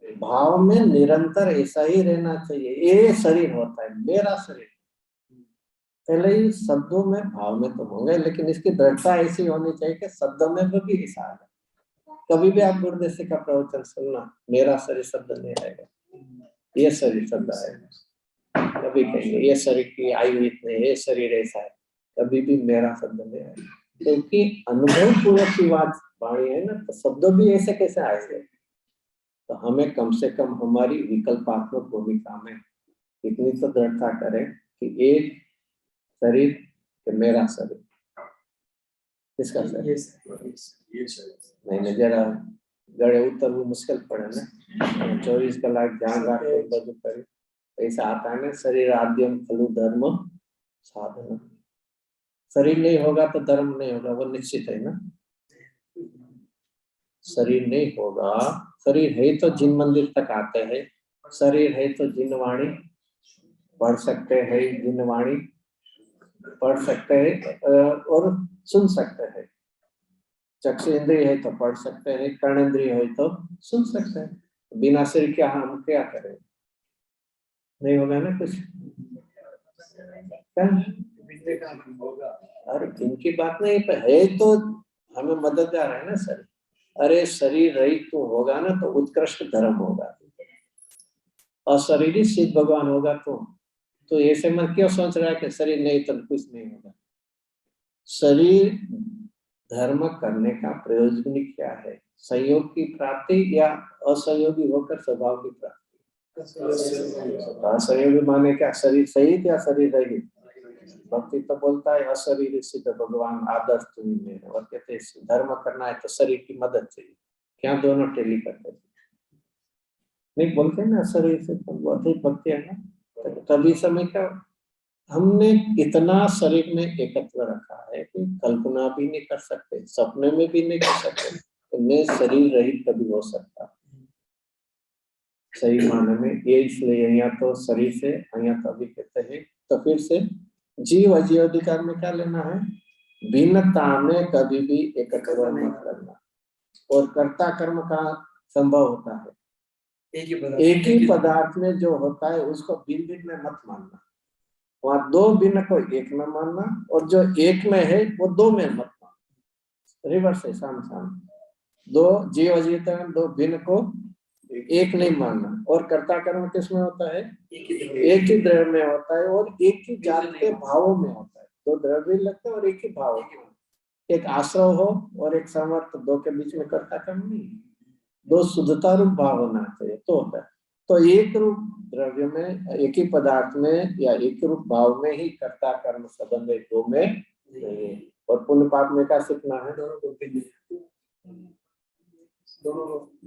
भाव में निरंतर ऐसा ही रहना चाहिए। ये शरीर होता है, मेरा शरीर। पहले ही शब्दों में भाव में तो होंगे, लेकिन इसकी दृढ़ता ऐसी होनी चाहिए कि शब्दों में भी ऐसा आए। कभी भी आप गुरुदेव का प्रवचन सुनना, मेरा शरीर शब्द नहीं आएगा, ये शरीर शब्द आएगा। कभी कहेंगे ये शरीर की आयु इतनी, ये शरीर ऐसा है, कभी भी मेरा शब्द नहीं आएगा, क्योंकि अनुभव पूर्वक की बात वाणी है ना, तो शब्द भी ऐसे कैसे आएंगे? तो हमें कम से कम हमारी विकल्पात्मक भूमिका में इतनी तो दृढ़ता करें कि एक शरीर कि मेरा शरीर। किसका शरीर? नहीं, जरा गड़े उतरવું मुश्किल पड़े ना, 24 कलाक ध्यान રાખો બધું કરી ऐसा आता है ना, शरीर आद्यम खलु धर्म साधन। शरीर नहीं होगा तो धर्म नहीं होगा, वो निश्चित है ना। शरीर नहीं होगा, शरीर है तो जिन मंदिर तक आते हैं, शरीर है तो जिनवाणी पढ़ सकते हैं, जिनवाणी पढ़ सकते हैं और सुन सकते हैं। चक्षु इंद्रिय है तो पढ़ सकते हैं, कर्णेंद्रिय है तो सुन सकते हैं। बिना शरीर के हम क्या करें? नहीं होगा ना कुछ। अरे इनकी बात नहीं है, तो हमें मददगार है ना सर। अरे शरीर रहित तो होगा ना तो उत्कृष्ट धर्म होगा, अशरीरी सिद्ध भगवान होगा तो ऐसे मन क्यों सोच रहा है कि शरीर नहीं तो कुछ नहीं होगा? शरीर धर्म करने का प्रयोजन क्या है? संयोग की प्राप्ति या असहयोगी होकर स्वभाव की प्राप्ति? असहयोगी माने क्या? शरीर सहित या शरीर रहित? भक्ति तो बोलता है अशरीर सिद्ध भगवान आदर्श तुम्हें मेरे, और कहते हैं धर्म करना है तो शरीर की मदद चाहिए। क्या दोनों टेली करते नहीं बोलते ना, शरीर से अधिक भक्ति है ना। तभी समय का हमने इतना शरीर में एकत्व रखा है कि कल्पना भी नहीं कर सकते, सपने में भी नहीं कर सकते तो मैं शरीर रहित कभी हो सकता सही माने में। ये इसलिए यहाँ तो शरीर से, यहाँ तो अभी कहते हैं, तो फिर से जीव अजीव अधिकार में क्या लेना है? भिन्नता में कभी भी एकत्व मत करना। और कर्ता कर्म का संभव होता है, एक ही पदार्थ में जो होता है उसको भिन्न भिन्न में मत मानना। वहां दो भिन्न को एक में मानना, और जो एक में है वो दो में मत मानना। रिवर्स है, सामने दो जीव अजीव दो भिन्न को एक नहीं मानना। और कर्ता कर्म किसमें होता है? एक ही द्रव्य में होता है और एक ही जात के भावों में होता है। दो द्रव्य लगते हैं और एक ही भाव, एक आश्रय हो और एक समर्थ, दो के बीच में कर्ता कर्म नहीं, दो शुद्धता रूप भाव होना चाहिए तो होता है। तो एक रूप द्रव्य में, एक ही पदार्थ में या एक रूप भाव में ही कर्ता कर्म संबंध है, दो में नहीं। और पुण्य पाप में क्या सीखना है?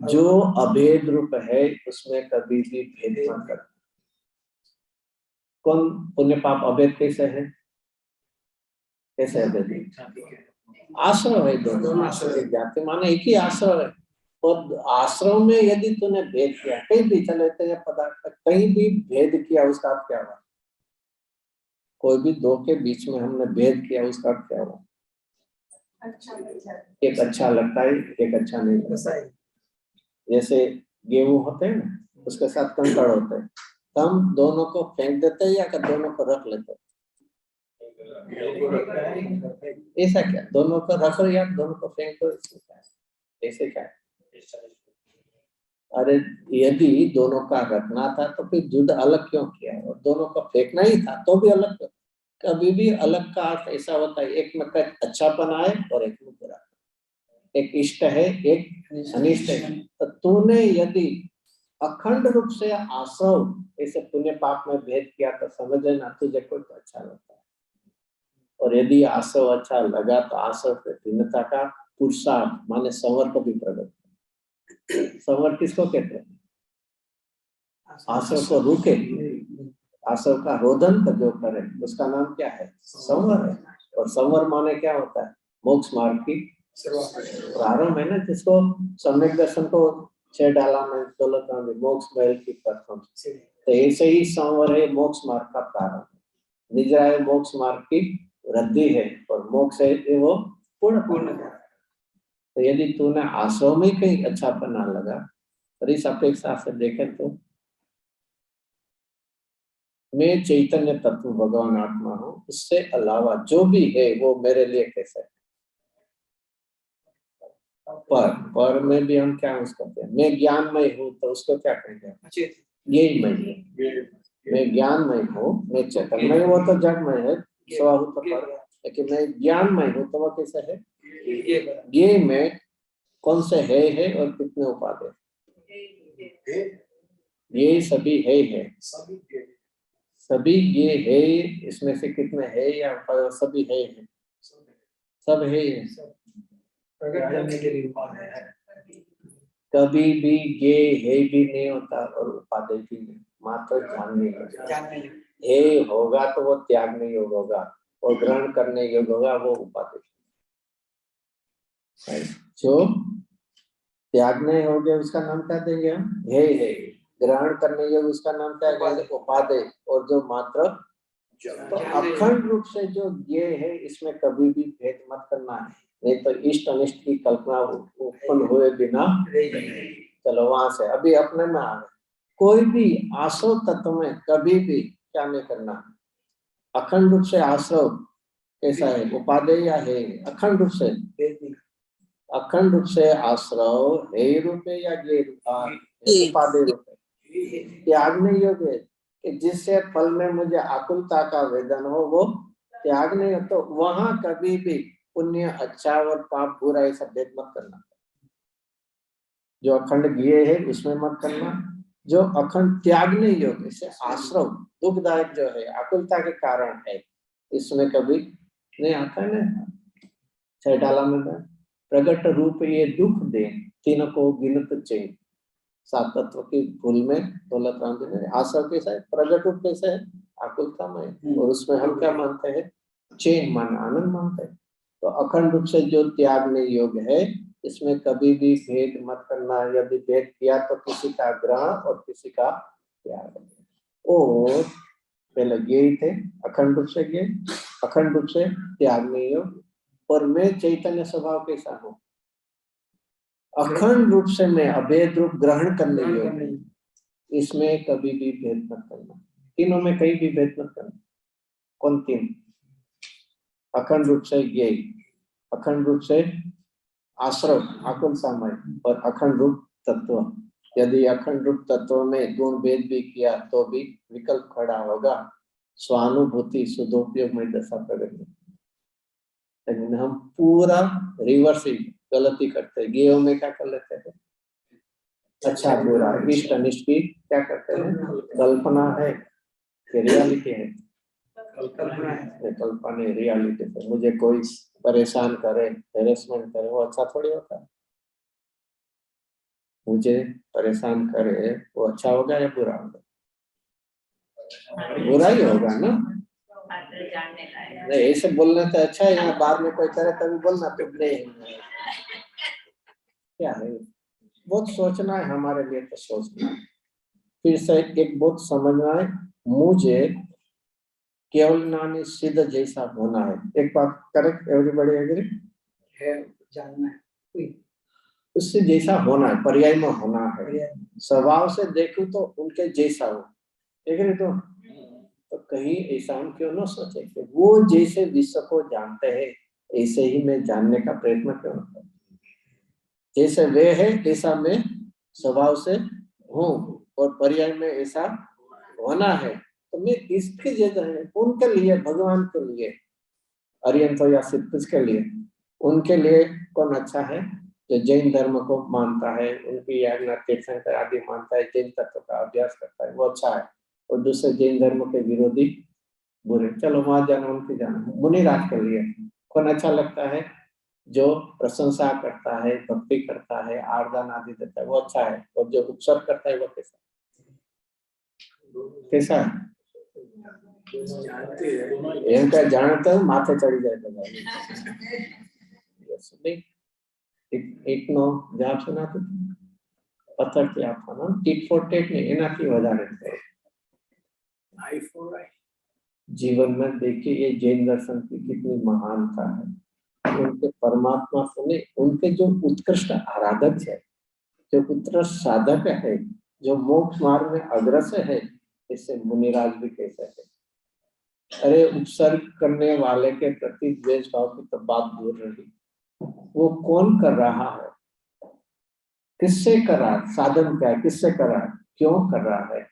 जो अभेद रूप है उसमें कभी भी भेद मत करना। कौन पुण्य पाप अभेद कैसे है? कैसे अभेद? आश्रय है, दोनों आश्रय जाति माने एक ही आश्रय है। और आश्रम में यदि तूने भेद किया, कहीं भी चले थे पदार्थ कहीं भी भेद किया, उसका अर्थ क्या हुआ? कोई भी दो के बीच में हमने भेद किया, उसका अर्थ क्या हुआ? एक अच्छा लगता है, एक अच्छा नहीं लगता है। जैसे गेहूं होते हैं ना, उसके साथ कंकड़ होते हैं, तो हम दोनों को फेंक देते हैं या कि दोनों को रख लेते हैं? ऐसा क्या, दोनों को रखो या दोनों को फेंक दो, ऐसे क्या है? अरे यदि दोनों का रखना था तो फिर जुद अलग क्यों किया, और दोनों को फेंकना ही था तो भी अलग क्यों? कभी भी अलग का अर्थ ऐसा होता है, एक में अच्छापन आए और एक में बुरा, एक इष्ट है एक अनिष्ट है। तो तूने यदि अखंड रूप से आसव ऐसे पुण्य पाप में भेद किया तो समझे ना, तुझे कोई तो अच्छा लगता है। और यदि आसव अच्छा लगा तो आसव से भिन्नता का पुरुषार्थ माने संवर को भी प्रकट। संवर किसको कहते हैं? आसव को रुके, आसव का रोधन का जो करे उसका नाम क्या है? संवर है। और संवर माने क्या होता है? मोक्ष मार्ग की प्रारंभ है ना, जिसको सम्यक दर्शन को 6 डाला में दौलत मोक्ष महल की प्रथम, तो ऐसे ही संवर है मोक्ष मार्ग का प्रारंभ, निद्रा है मोक्ष मार्ग की वृद्धि है, और मोक्ष है वो पूर्ण। तो यदि तूने आश्रम में कहीं अच्छा बना लगा, और इस अपेक्षा से देखे तो मैं चैतन्य तत्व भगवान आत्मा हूँ, उससे अलावा जो भी है वो मेरे लिए कैसे है? पर में भी हम क्या यूज करते हैं? मैं ज्ञानमय हूँ, तो उसको क्या कहेंगे? यही मैं हूँ। मैं ज्ञानमय हूँ, मैं चैतन्य, वो तो जगमय है स्वरूप पर, लेकिन मैं ज्ञानमय हूँ तो वो कैसे है? ये मैं कौन से है और कितने उपादेय? ये सभी है सभी ये है, इसमें से कितने है या सभी है? सब है। कभी भी ये है भी नहीं होता और उपादेय भी नहीं, मात्र जानने है होगा तो वो त्याग नहीं होगा, और ग्रहण करने योग्य होगा वो उपादेय। जो त्याग नहीं हो गया उसका नाम क्या देंगे हम? है। ग्रहण करने योग्य उसका नाम क्या है? उपादेय। और जो मात्र तो अखंड रूप से जो ये है, इसमें कभी भी भेद मत करना है, नहीं तो इष्ट अनिष्ट की कल्पना उत्पन्न हुए बिना। चलो वहां से अभी अपने में आ गए, कोई भी आश्रव तत्व में कभी भी क्या नहीं करना, अखंड रूप से आश्रव कैसा है? उपादेय या है? अखंड रूप से, अखंड रूप से आश्रव है रूप है या ये उपादेय रूप है? त्याग नहीं योग्य कि जिससे फल में मुझे आकुलता का वेदन हो, वो त्याग नहीं हो। तो वहां कभी भी पुण्य अच्छा और पाप बुरा ऐसा भेद मत करना। जो अखंड ज्ञेय है उसमें मत करना, जो अखंड त्याग नहीं योग्य से आश्रव दुखदायक जो है, आकुलता के कारण है, इसमें कभी नहीं आता है ना। 6 डाला में प्रगट रूप ये दुख दे, तीनों को गिनत चेन, 7 तत्व की भूल में दौलत राम आश्रव कैसा है? प्रगट रूप कैसे है? आकुलता में, और उसमें हम क्या मानते हैं? चैन मान, आनंद मानते हैं। तो अखंड रूप से जो त्यागने योग्य है, इसमें कभी भी भेद मत करना, यदि भेद किया तो किसी का ग्रहण और किसी का त्याग। और पहले ये थे अखंड रूप से, ये अखंड रूप से त्यागने योग्य, और मैं चैतन्य स्वभाव कैसा हूँ? अखंड रूप से मैं अभेद रूप ग्रहण करने योग्य, इसमें कभी भी भेद मत करना। तीनों में कहीं भी भेद मत करना। कौन तीन? अखंड रूप से ये, अखंड रूप से आश्रव आकुल समय, और अखंड रूप तत्व। यदि अखंड रूप तत्व में गुण भेद भी किया तो भी विकल्प खड़ा होगा, स्वानुभूति सुदोपयोग में दशा प्रकट। लेकिन हम पूरा रिवर्स ही गलती करते हैं। गेहूं में क्या कर लेते हैं? अच्छा बुरा इष्ट अनिष्ट की क्या करते हैं? कल्पना है कि रियलिटी है? कल्पना है रियलिटी है। मुझे कोई परेशान करे, हेरेसमेंट करे, वो अच्छा थोड़ी होता है। मुझे परेशान करे वो अच्छा होगा या बुरा होगा? बुरा ही होगा ना। नहीं ऐसे बोलने से अच्छा है, यहाँ बाहर में कोई करे तभी बोलना, तो क्या है? बहुत सोचना है हमारे लिए, तो सोचना है। फिर से एक बहुत समझना है, मुझे केवल नानी सिद्ध जैसा होना है। एक बात करेक्ट, एवरीबॉडी एग्री है, जानना है, उससे जैसा होना है, पर्याय में होना है। स्वभाव से देखूं तो उनके जैसा हो, एग्री तो कहीं ऐसा हम क्यों ना सोचे कि वो जैसे विश्व को जानते हैं ऐसे ही मैं जानने का प्रयत्न क्यों न करूं। जैसे वे है ऐसा मैं स्वभाव से हूँ, और पर्याय में ऐसा होना है, तो मैं इसके जैसा है उनके लिए, भगवान के लिए, अरिहंत या सिद्ध के लिए, उनके लिए कौन अच्छा है? जो जैन धर्म को मानता है, उनकी याज्ञा तीर्थंकर आदि मानता है, जैन तत्व का अभ्यास करता है, वो अच्छा है। और दूसरे जैन धर्म के विरोधी बुरे, चलो वहां जाना, उनके जाना। मुनिराज के लिए कौन अच्छा लगता है? जो प्रशंसा करता है, भक्ति करता है, आरदान आदि देता है, वो अच्छा है। और जो उपसर्ग करता है वो कैसा कैसा है? इनका जानता है माथे चढ़ी जाए एक नो जवाब सुना तो पत्थर की आपका टिट फॉर टेट नहीं, एनाથી વધારે છે। I for I. जीवन में देखिए ये जैन दर्शन की कितनी महानता है। उनके परमात्मा को नहीं, उनके जो उत्कृष्ट आराधक है, जो उत्कृष्ट साधक है, जो मोक्ष मार्ग में अग्रसर है, इससे मुनिराज भी कैसे है। अरे उपसर्ग करने वाले के प्रति द्वेष भाव की तो बात दूर रही, वो कौन कर रहा है, किससे कर रहा है, साधन क्या है, किससे कर रहा है, क्यों कर रहा है,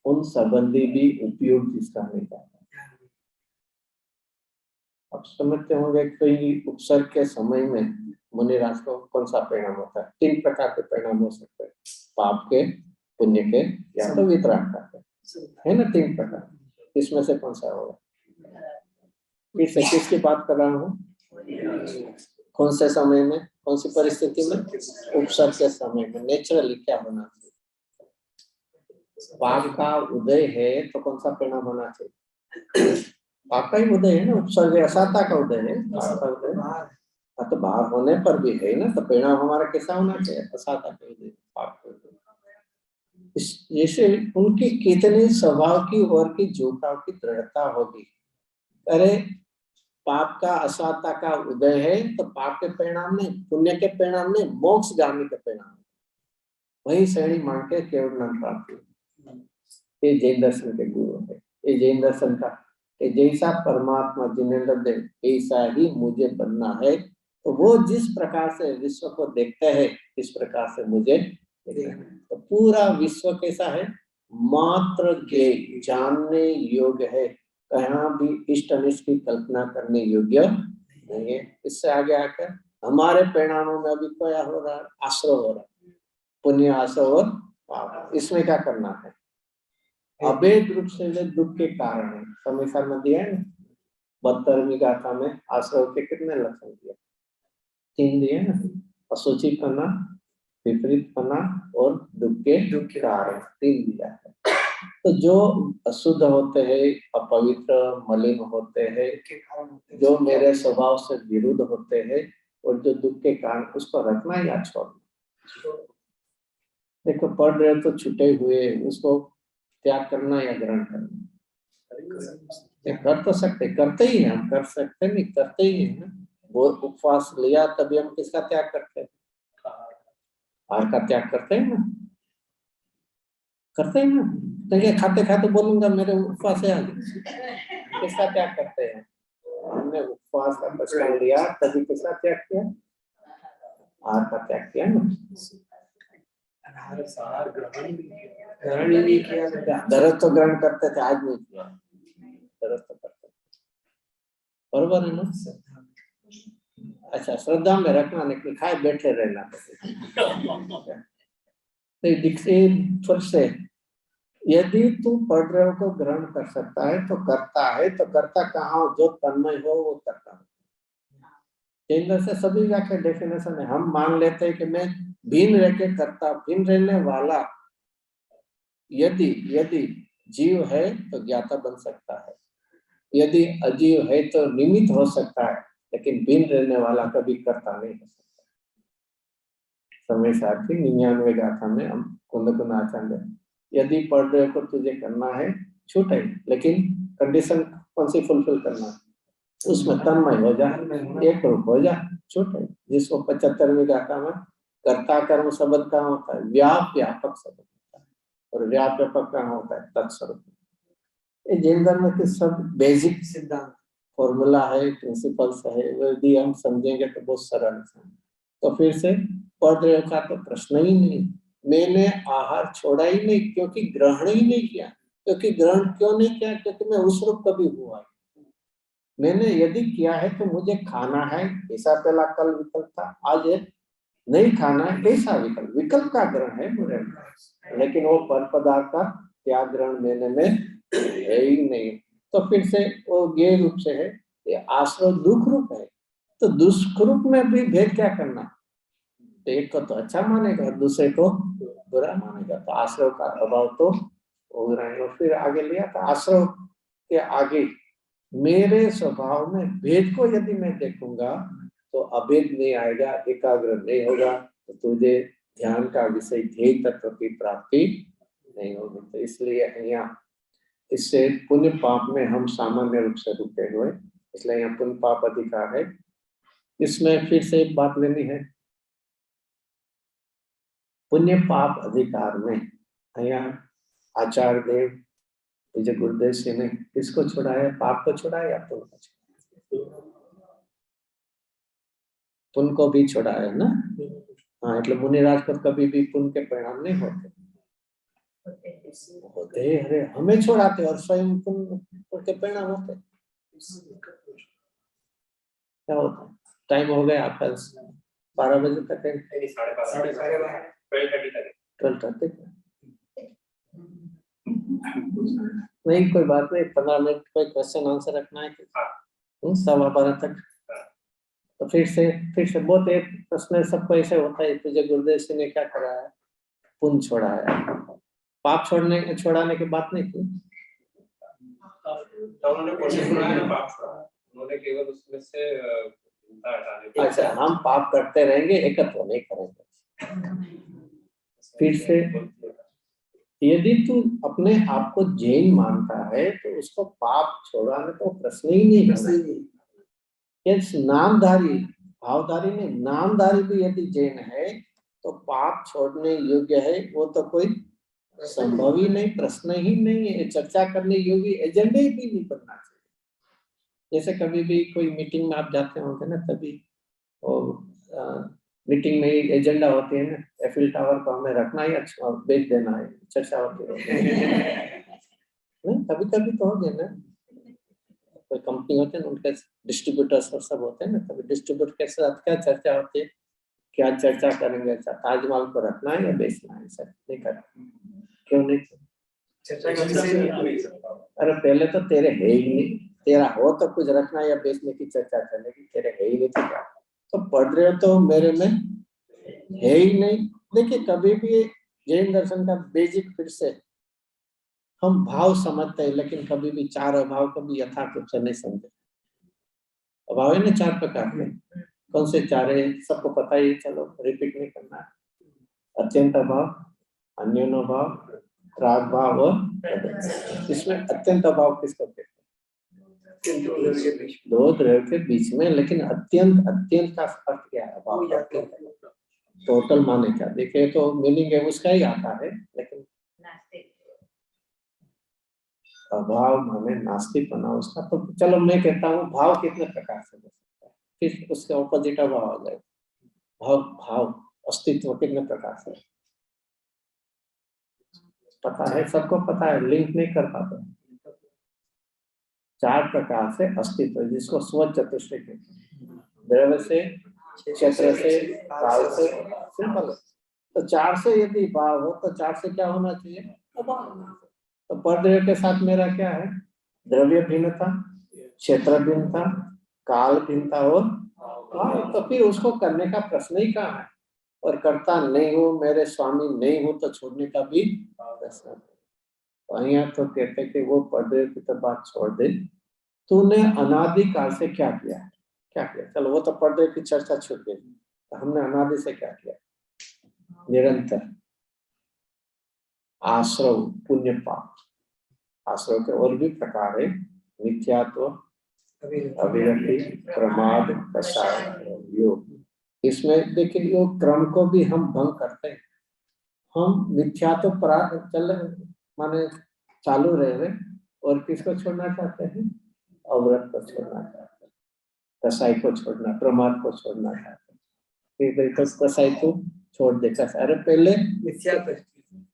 उन संबंधी भी उपयोग जिसका नहीं जाता। अब समझते होंगे कई उपसर्ग के समय में मुनिराज को कौन सा परिणाम होता है? 3 प्रकार के परिणाम हो सकते हैं, पाप के, पुण्य के, या तो वितराग का, है ना? 3 प्रकार, इसमें से कौन सा होगा? फिर से किसकी बात कर रहा हूँ? कौन से समय में, कौन सी परिस्थिति में? उपसर्ग के समय में। नेचुरली क्या होना चाहिए? पाप का उदय है तो कौन सा परिणाम होना चाहिए? पाप का ही उदय है ना, उपसर्ग असाता का उदय है, पाप का उदय। हाँ, तो बाहर होने पर भी है ना, तो परिणाम हमारा कैसा होना चाहिए? असाता का उदय, पाप का उदय। जैसे उनकी कितनी स्वभाव की और की झूठाव की दृढ़ता होगी। अरे पाप का असाता का उदय है तो पाप के परिणाम नहीं, पुण्य के परिणाम नहीं, मोक्षगामी के परिणाम, वही श्रेणी मान के केवल नाम प्राप्ति। ये जैन दर्शन के गुरु है। ये जैन दर्शन का कि जैसा परमात्मा जिनेंद्र दे ऐसा ही मुझे बनना है, तो वो जिस प्रकार से विश्व को देखते हैं इस प्रकार से मुझे देखना है। तो पूरा विश्व कैसा है? मात्र के जानने योग्य है, कहाँ भी इष्ट अनिष्ट की कल्पना करने योग्य नहीं है। इससे आगे आकर हमारे परिणामों में अभी क्या हो रहा है? आश्रय हो रहा है, पुण्य आश्रय और पाप। इसमें क्या करना है? अभेद रूप से वे दुख के कारण है। समय में दिया है ना, 72वीं गाथा में आश्रय के कितने लक्षण दिए? 3 दिए ना, असुचि पना, विपरीत पना और दुख के कारण 3 दिया है। तो जो अशुद्ध होते हैं, अपवित्र, मलिन होते हैं, जो मेरे स्वभाव से विरुद्ध होते हैं और जो दुख के कारण, उसको रखना या छोड़ना। देखो पढ़ रहे तो छुटे हुए, उसको त्याग करना या ग्रहण करना? कर तो सकते, करते ही हैं हम, कर सकते नहीं, करते ही है ना। वो उपवास लिया तभी हम किसका त्याग करते हैं? आहार का त्याग करते हैं ना, करते हैं ना। देखिए खाते खाते बोलूंगा मेरे उपवास है आज, किसका त्याग करते हैं? हमने उपवास का प्रसाद लिया तभी किसका त्याग किया? आहार का त्याग किया ना। ग्रहण ही नहीं किया, दरद तो ग्रहण करते थे, आज नहीं किया, दरद तो करते, बरोबर है ना? अच्छा, श्रद्धा में रखना नहीं, खाए बैठे रहना। फिर से यदि तू पढ़ रहे हो को ग्रहण कर सकता है तो करता है, तो करता कहाँ हो? जो तन्मय हो वो करता है। केंद्र से सभी व्याख्या डेफिनेशन है। हम मान लेते हैं कि मैं भिन्न रह के करता, भिन्न रहने वाला यदि यदि जीव है तो ज्ञाता बन सकता है, यदि अजीव है तो निमित्त हो सकता है, लेकिन भिन्न रहने वाला कभी कर्ता नहीं हो सकता। समय साथी 99 गाथा में हम कुंद कुंद आचंद यदि पर्दे को तुझे करना है छूट है, लेकिन कंडीशन कौन सी फुलफिल करना है, उसमें तन्मय हो जा, एक रूप हो जा, छूट है। जिसको 75वीं गाथा में कर्ता कर्म शब्द कहाँ होता है, व्यापक शब्द होता है, और व्यापक कहाँ होता है, तत्स्वरूप। ये जैन धर्म के सब बेसिक सिद्धांत फॉर्मूला है, प्रिंसिपल्स है, वो भी हम समझेंगे तो बहुत सरल है। तो फिर से पर्दे का तो प्रश्न ही नहीं, मैंने आहार छोड़ा ही नहीं, क्योंकि ग्रहण ही नहीं किया। क्योंकि ग्रहण क्यों नहीं किया, क्योंकि मैं उस रूप कभी हुआ, मैंने यदि किया है तो मुझे खाना है, ऐसा पहला कल विकल्प था, आज नहीं खाना है, कैसा विकल्प, विकल्प का ग्रहण है मेरे में, लेकिन वो पर पदार्थ का त्याग ग्रहण मैंने में है ही नहीं। तो फिर से वो ये रूप से है, ये आश्रय दुख रूप है, तो दुष्ट रूप में भी भेद क्या करना, तो एक को तो अच्छा मानेगा, दूसरे को बुरा मानेगा, तो आश्रय का अभाव तो हो रहा है। और फिर आगे लिया था आश्रय के आगे मेरे स्वभाव में भेद को यदि मैं देखूंगा तो अभेद नहीं आएगा, एकाग्र नहीं होगा, तो तुझे ध्यान का विषय ध्येय तत्व की प्राप्ति नहीं होगी। तो इसलिए यहाँ इससे पुण्य पाप में हम सामान्य रूप से रुके हुए, इसलिए यहाँ पुण्य पाप अधिकार है। इसमें फिर से एक बात लेनी है, पुण्य पाप अधिकार में यहाँ आचार्य देव मुझे गुरुदेव सिंह ने किसको छुड़ाया, पाप को छुड़ाया या पुण्य को छुड़ाया, पुण्य को भी छुड़ाया ना। हाँ, એટલે मुनिराज पर कभी भी पुण्य के परिणाम नहीं होते होते, अरे हमें छोड़ाते और स्वयं पुण्य के परिणाम होते। क्या होता है, टाइम हो गया आपका 12 बजे तक है, 12:30 नहीं, कोई बात नहीं, 15 मिनट कोई क्वेश्चन आंसर रखना है, 12:15 तक। तो फिर से बहुत एक प्रश्न सबको ऐसे होता है, तुझे गुरुदेव सिंह ने क्या कराया, पुण्य छोड़ाया, पाप छोड़ाने की बात नहीं की, उन्होंने केवल उसमें से अच्छा हम पाप करते रहेंगे, एकत्व नहीं करेंगे। फिर से यदि तू अपने आप को जैन मानता है तो उसको पाप छोड़ाने तो प्रश्न ही नहीं है। नामधारी भावधारी नहीं, नामधारी भी यदि जैन है तो पाप छोड़ने योग्य है, वो तो कोई संभव ही नहीं, प्रश्न ही नहीं है, चर्चा करने योग्य एजेंडे ही भी नहीं बनना चाहिए। जैसे कभी भी कोई मीटिंग में आप जाते होंगे ना, तभी मीटिंग में एजेंडा होती है ना, एफिल टावर को हमें रखना ही अच्छा और बेच देना है, चर्चा होती है नहीं, कभी कभी तो हो गया ना, कोई कंपनी होते हैं ना, उनके डिस्ट्रीब्यूटर्स और सब होते हैं ना, तभी डिस्ट्रीब्यूटर के साथ क्या चर्चा होती है, क्या चर्चा करेंगे, ताजमहल को रखना है या बेचना है, सर नहीं करना, क्यों नहीं चर्चा? अरे पहले तो तेरे है ही नहीं, तेरा हो तो कुछ रखना या बेचने की चर्चा चलेगी, तेरे है ही नहीं तो क्या, तो पढ़ रहे हो तो मेरे में है ही नहीं। देखिए कभी भी जैन दर्शन का बेसिक फिर से हम भाव समझते हैं, लेकिन कभी भी चार अभाव को भी यथार्थ रूप से नहीं समझे। अभाव है ना 4 प्रकार के, कौन से 4 है सबको पता ही, चलो रिपीट नहीं करना। अत्यंत अभाव, अन्योन अभाव, राग भाव और इसमें अत्यंत अभाव किसको कहते हैं, दो द्रव्य के बीच में, लेकिन अत्यंत का अर्थ क्या है, अभाव टोटल माने क्या, देखिए तो मीनिंग है उसका ही आता है, लेकिन अभाव माने नास्तिक बना उसका। तो चलो मैं कहता हूँ भाव कितने प्रकार से हो सकता है, फिर उसके ऑपोजिट अभाव आ जाए, भाव अस्तित्व कितने प्रकार से, पता है सबको, पता है, लिंक नहीं कर पाते। 4 प्रकार से अस्तित्व, जिसको स्व चतुष्टय कहते हैं, द्रव्य से, क्षेत्र से, काल से, सिंपल। तो 4 से यदि भाव हो तो 4 से क्या होना चाहिए, अभाव। तो परद्रव्य के साथ मेरा क्या है, द्रव्य भिन्नता, क्षेत्र भिन्नता, काल भिन्नता और भाव। तो फिर उसको करने का प्रश्न ही कहाँ है, और करता नहीं हूँ, मेरे स्वामी नहीं हूँ तो छोड़ने का भी प्रश्न। तो यहाँ तो कहते कि वो परद्रव्य की तो बात छोड़ दे, तूने अनादि काल से क्या किया है, क्या किया, चलो वो तो पर्दे की चर्चा छूट गई, तो हमने अनादि से क्या किया, निरंतर आश्रव पुण्य पाप, आश्रव के और भी प्रकार है, मिथ्यात्व, अविरति, प्रमाद, कषाय, योग। इसमें देखिए योग क्रम को भी हम भंग करते हैं। हम मिथ्यात्व चल माने चालू रहे और किसको छोड़ना चाहते हैं? अवरत को छोड़ना चाहते हैं, कसाई को छोड़ना, प्रमाद को छोड़ना चाहते हैं। कसाई को छोड़ दे। अरे पहले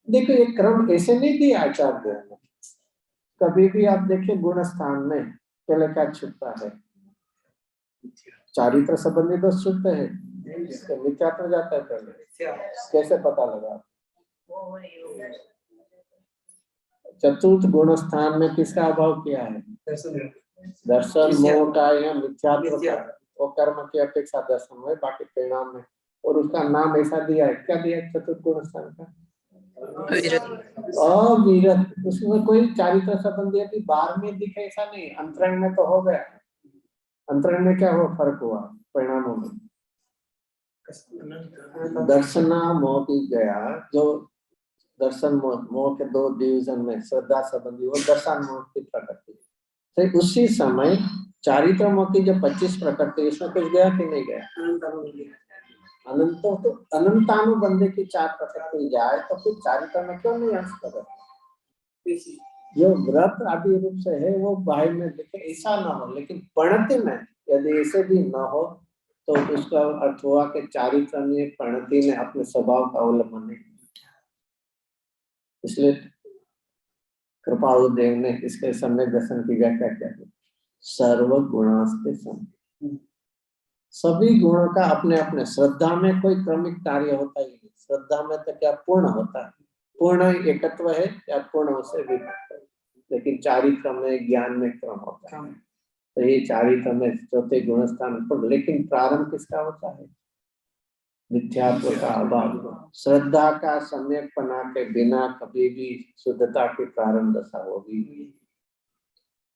देखो ये क्रम ऐसे नहीं दिया आचार्य ने। कभी भी आप देखिए गुण स्थान में पहले क्या छुटता है? चारित्र संबंधी दोष छूटते हैं, मिथ्यात्व जाता है पहले। कैसे पता लगा? चतुर्थ गुण स्थान में किसका अभाव किया है? दर्शन मोह का या मिथ्यात्व का। वो कर्म की अपेक्षा दर्शन में, बाकी परिणाम में। और उसका नाम ऐसा दिया है, क्या दिया है चतुर्थ गुण स्थान का? अविरत। उसमें कोई चारित्र संबंधी अभी बाहर में दिखे ऐसा नहीं, अंतरंग में तो हो गया। अंतरंग में क्या हुआ? फर्क हुआ परिणामों में। दर्शना मोह की गया, जो दर्शन मोह के दो डिवीजन में श्रद्धा संबंधी, वो दर्शन मोह की प्रकृति। तो उसी समय चारित्र मोह की जो 25 प्रकृति, इसमें कुछ गया कि नहीं गया? अनंत तो अनंतानुबंध की 4 प्रकृति जाए तो फिर चारित्र में क्यों नहीं अंश कर? जो व्रत आदि रूप से है वो बाहर में देखे ऐसा ना हो, लेकिन परिणति में यदि ऐसे भी ना हो तो उसका अर्थ हुआ कि चारित्र में परिणति ने अपने स्वभाव का अवलंबन नहीं। इसलिए कृपालु देव ने इसके सम्यक दर्शन की व्याख्या क्या है? सर्व गुणास्ते सम। सभी गुणों का अपने अपने, श्रद्धा में कोई क्रमिक कार्य होता ही नहीं। श्रद्धा में तो क्या पूर्ण होता है, पूर्ण एकत्व है या पूर्ण उसे भी, लेकिन चारित्र में ज्ञान में क्रम होता है। तो ये चारित्र में चौथे गुण स्थान पर, लेकिन प्रारंभ किसका होता है? मिथ्यात्व का अभाव। श्रद्धा का सम्यक पना के बिना कभी भी शुद्धता की प्रारंभ दशा होगी।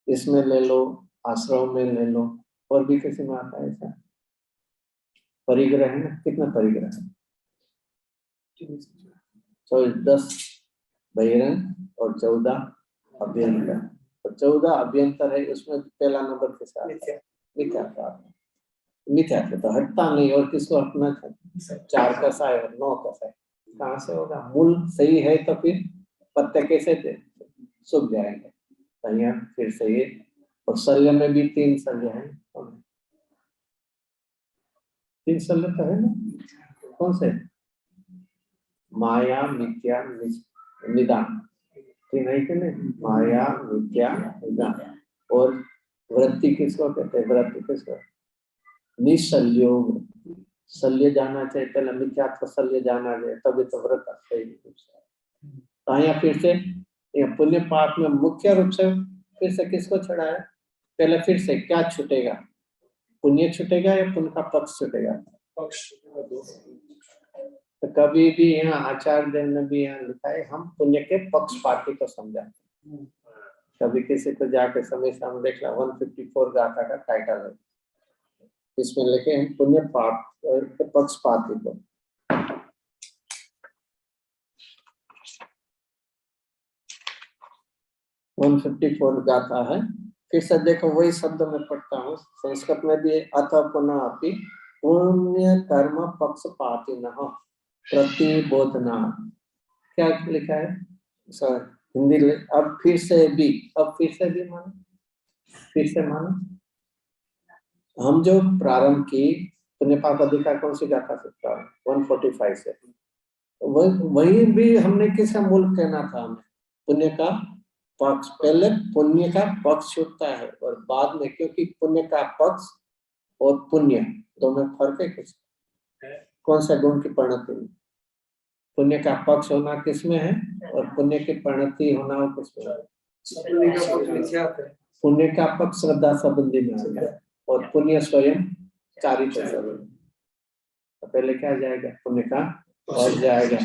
इसमें ले लो, आश्रम में ले लो, और भी किसी में आता है ऐसा। परिग्रह है ना, कितना परिग्रह है? 10 बहिरंग और 14 अभ्यंतर। तो 14 अभ्यंतर है, उसमें पहला नंबर किसका? मिथ्यात्व। मिथ्यात्व तो हटता नहीं, और किसको हटना चाहिए? 4 कसाय और 9 कसाय। कहाँ से होगा? मूल सही है तो फिर पत्ते कैसे सूख जाएंगे। तो यहाँ फिर से ये, और शल्य में भी 3 शल्य है। 3 शल्य तो है ना, कौन से? माया, मिथ्या, निदान। तीन है कि नहीं? माया, मिथ्या, निदान। और वृत्ति किसको कहते हैं? वृत्ति किसको? निशल्यो। शल्य जाना चाहिए पहले, मिथ्यात्व शल्य जाना चाहिए, तभी तो व्रत सही रूप से। तो यहाँ फिर से पुण्य पाप में मुख्य रूप से फिर से किसको छुड़ाया? पहले फिर से क्या छूटेगा? पुण्य छूटेगा या पुण्य का पक्ष छूटेगा? पक्ष। तो कभी भी यहाँ आचार्य ने भी यहाँ लिखा है, हम पुण्य के पक्षपाती को समझाते हैं। कभी किसी को जाके समय सामने देख ला, 154 गाथा का टाइटल है, इसमें लिखे हैं पुण्य पाप के पक्षपाती को। वन 154 गाथा है। फिर से देखो, वही शब्द में पढ़ता हूँ, संस्कृत में भी अथ पुनः अपि पुण्य कर्म पक्षपाती न प्रतिबोधना। क्या लिखा है सर? हिंदी अब फिर से भी, अब फिर से भी मानो, फिर से मानो। हम जो प्रारंभ की पुण्य पाप अधिकार कौन सी गाथा सकता है? 145 से। वही भी हमने किसका मूल कहना था? हमें पुण्य का पक्ष, पहले पुण्य का पक्ष छूटता है और बाद में, क्योंकि पुण्य का पक्ष और पुण्य दोनों में फर्क है। किस कौन सा गुण की परिणति में? पुण्य का पक्ष होना किसमें है और पुण्य की परिणति होना हो किसमें? पुण्य का पक्ष श्रद्धा संबंधी में आता है और पुण्य स्वयं चारित्र संबंधी। तो पहले क्या जाएगा? पुण्य का और जाएगा।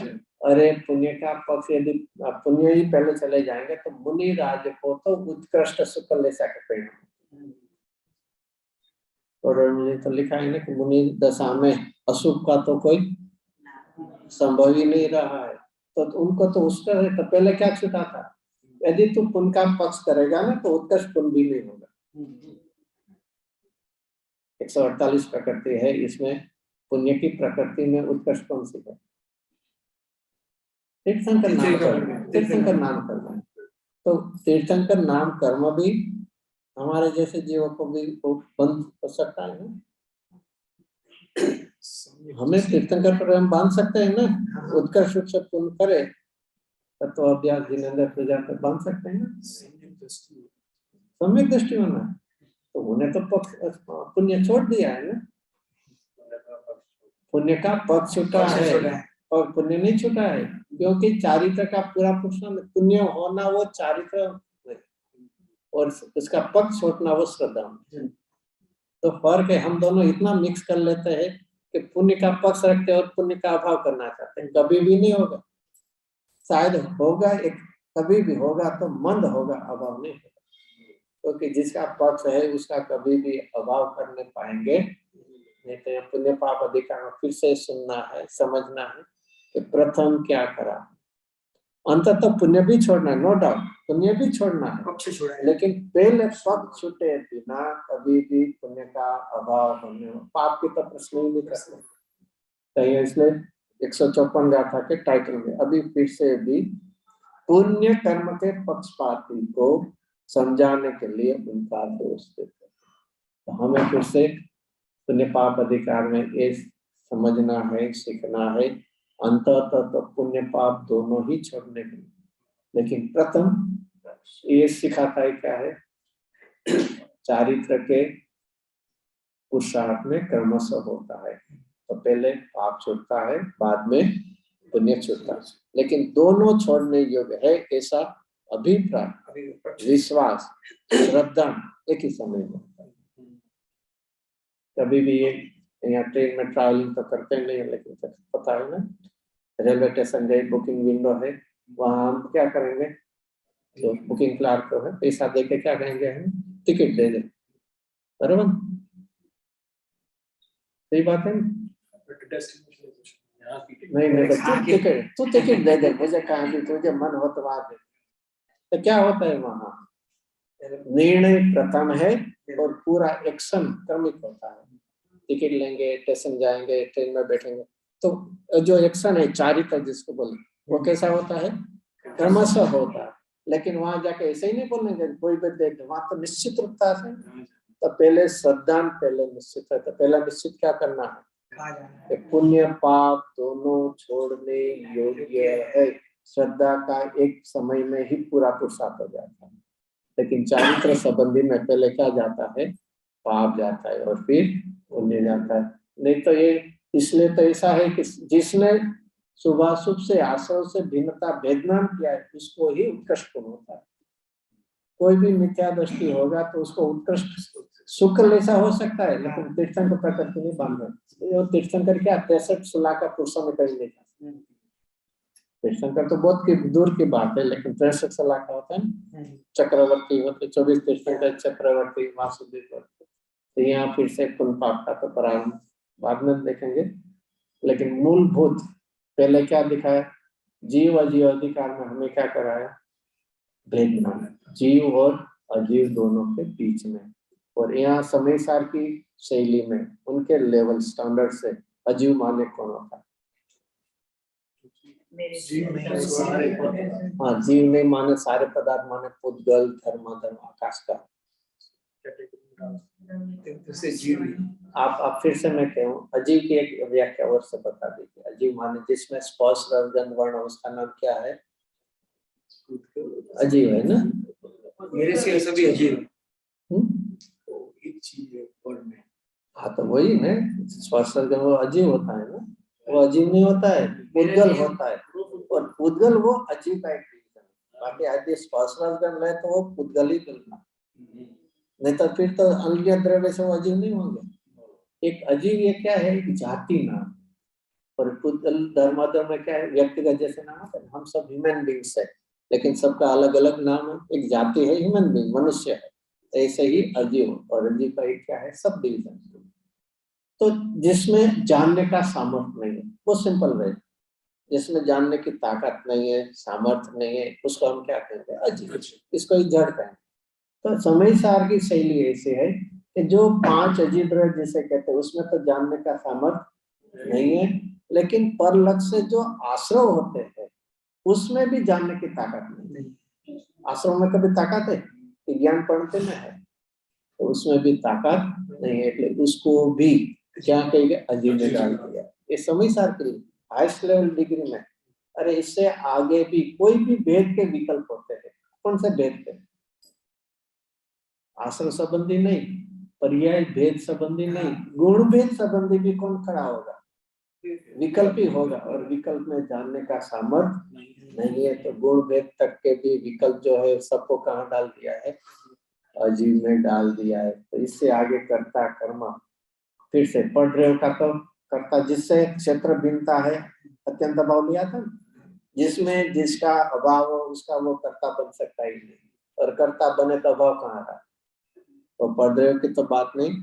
अरे पुण्य का पक्ष यदि पुण्य ही पहले चले जाएंगे तो मुनि राज को तो उत्कृष्ट सुख ले सकते हैं। और मुझे तो लिखा है ना कि मुनि दशा में अशुभ का तो कोई संभव ही नहीं रहा है, तो उनको तो उसका है, तो पहले क्या छूटा था? यदि तू पुण्य का पक्ष करेगा ना तो उत्कर्ष पुण्य भी नहीं होगा। 148 प्रकृति है, इसमें पुण्य की प्रकृति में उत्कर्ष कौन सी है? तीर्थंकर नाम कर्म, तीर्थंकर नाम कर्म। तो तीर्थंकर नाम कर्म भी हमारे जैसे जीवों को भी बंद हो सकता है ना। हमें तीर्थंकर पर हम बांध सकते हैं ना, उत्कर्ष रूप से पुण्य करे तो अभ्यास जिनेंद्र प्रजा पर बांध सकते हैं ना। सम्यक दृष्टि होना, तो उन्हें तो पक्ष पुण्य छोड़ दिया है ना, पुण्य का पक्ष छूटा है और पुण्य नहीं छूटा है, क्योंकि चारित्र का पूरा पुरुषार्थ, पुण्य होना वो चारित्र और उसका पक्ष छूटना वो श्रद्धा। तो फर्क है, हम दोनों इतना मिक्स कर लेते हैं कि पुण्य का पक्ष रखते हैं और पुण्य का अभाव करना चाहते हैं, कभी भी नहीं होगा। शायद होगा, एक कभी भी होगा तो मंद होगा, अभाव नहीं होगा, क्योंकि जिसका पक्ष है उसका कभी भी अभाव करने पाएंगे नहीं। तो पुण्य पाप अधिकार में फिर से सुनना है, समझना है कि प्रथम क्या करा। अंततः तो पुण्य भी छोड़ना है, नो डाउट, पुण्य भी छोड़ना है, पक्ष छोड़ना है, लेकिन पहले पक्ष छूटे बिना कभी भी पुण्य का अभाव होने, पाप की तो प्रश्न ही नहीं करते। तो इसलिए 154 गाथा के टाइटल में अभी फिर से भी पुण्य कर्म के पक्षपाती को समझाने के लिए उनका दोष देते हैं। तो हमें फिर से पुण्य पाप अधिकार में ये समझना है, सीखना है, अंततः तो पुण्य पाप दोनों ही छोड़ने के लिए। लेकिन प्रथम ये सिखाता है क्या है, चारित्र के पुरुषार्थ में क्रमशः होता है, तो पहले पाप छूटता है, बाद में पुण्य छूटता है, लेकिन दोनों छोड़ने योग्य है ऐसा अभिप्राय, विश्वास, श्रद्धा एक ही समय में होता है। कभी भी ये यहाँ ट्रेन में ट्रैवलिंग तो करते नहीं, लेकिन पता है ना, रेलवे स्टेशन गए, बुकिंग विंडो है, वहां हम क्या करेंगे, जो बुकिंग क्लार्क को है पैसा दे के क्या कहेंगे, हम टिकट दे दे, बराबर, सही बात है ना? नहीं तू टिकट दे दे, मुझे कहा कि तुझे मन हो तो दे। तो क्या होता है वहां, निर्णय प्रथम है और पूरा एक्शन क्रमिक होता है। टिकट लेंगे, स्टेशन जाएंगे, ट्रेन में बैठेंगे, तो जो एक्शन है चारित्र जिसको बोले, वो कैसा होता है, क्रमशः होता है। लेकिन वहां जाके ऐसे ही नहीं बोलेंगे कोई भी देख, वहां तो निश्चित रूपता से, तो पहले श्रद्धा पहले निश्चित है, तो पहला निश्चित क्या करना है, पुण्य पाप दोनों छोड़ने योग्य है। श्रद्धा का एक समय में ही पूरा पुरुषार्थ हो जाता है, लेकिन चारित्र संबंधी में पहले क्या जाता है, पाप जाता है और फिर पुण्य जाता है। नहीं तो ये इसलिए तो ऐसा है कि जिसने शुभाशुभ से आशय से भिन्नता भेदनाम किया है उसको ही उत्कृष्ट होता है। कोई भी मिथ्या दृष्टि होगा तो उसको उत्कृष्ट शुक्र ऐसा हो सकता है, लेकिन तीर्थंकर प्रकृति नहीं बांध। तीर्थंकर क्या 63 सुला का पुरुषों में कहीं नहीं था। तीर्थंकर तो बहुत की दूर की बात है, लेकिन 63 सुला का होता है, चक्रवर्ती होते 24 तीर्थंकर, चक्रवर्ती, वासुदेव। तो यहाँ फिर से पुण्य पाप का तो प्रारंभ बाद में देखेंगे, लेकिन मूलभूत पहले क्या दिखाया, जीव अजीव अधिकार में हमें क्या कराया, भेदभाव जीव और अजीव दोनों के बीच में, और यहाँ समय सार की शैली में उनके लेवल स्टैंडर्ड से अजीव माने कौन होता है, हाँ जीव नहीं माने सारे पदार्थ माने पुद्गल, धर्माधर्म, आकाश का। आप फिर से मैं कहूँ, अजीव की एक व्याख्या और से बता दीजिए। अजीव माने जिसमें स्पर्श रंग वर्ण, उसका नाम क्या है, अजीव है ना। मेरे से सभी अजीव एक चीज है वर्ड में। हाँ तो वही है, स्पर्श रंग वो अजीव होता है ना, वो अजीव नहीं होता है, पुद्गल होता है, और पुद्गल वो अजीव का एक डिवीजन है। बाकी यदि स्पर्श रंग है तो वो पुद्गल ही मिलना, नहीं तो फिर तो अन्य द्रव्य से वो अजीव नहीं होंगे। एक अजीव ये क्या है, एक जाति नाम, और पुद्गल धर्माधर्म में क्या है, व्यक्तिगत जैसे नाम है, हम सब ह्यूमन बींग्स है, लेकिन सबका अलग अलग नाम है, एक जाति है ह्यूमन बींग, मनुष्य है, ऐसे ही अजीव, और अजीव का एक क्या है, सब डिवीजन। तो जिसमें जानने का सामर्थ्य नहीं है वो सिंपल रहे, जिसमें जानने की ताकत नहीं है, सामर्थ्य नहीं है, उसको हम क्या कहते हैं? अजीव। इसको ही जड़ कहें। तो समय सार की शैली ऐसी है कि जो 5 अजीब रह जिसे कहते हैं उसमें तो जानने का सामर्थ्य नहीं है, लेकिन पर लक्ष्य से जो आश्रय होते हैं उसमें भी जानने की ताकत नहीं। आश्रम में कभी ताकत है? ज्ञान पढ़ते में है, तो उसमें भी ताकत नहीं है, इसलिए उसको भी क्या कहेंगे? अजीब में डाल दिया। ये समय सार के लिए हाईएस्ट लेवल डिग्री में। अरे इससे आगे भी कोई भी भेद के विकल्प होते हैं। कौन से भेद के? आश्रम संबंधी नहीं, पर्याय भेद संबंधी नहीं, गुण भेद संबंधी भी कौन खड़ा होगा? विकल्प ही होगा, और विकल्प में जानने का सामर्थ्य नहीं है, तो गुण भेद तक के भी विकल्प जो है सबको कहाँ डाल दिया है? अजीब में डाल दिया है। तो इससे आगे कर्ता कर्म, फिर से पढ़ रहे हो का तो कर्ता जिससे क्षेत्र भिन्नता है, अत्यंत अभाव लिया था, जिसमें जिसका अभाव हो उसका वो कर्ता बन सकता ही नहीं, और कर्ता बने तो अभाव कहाँ रहा? तो पढ़ रहे हो की तो बात नहीं,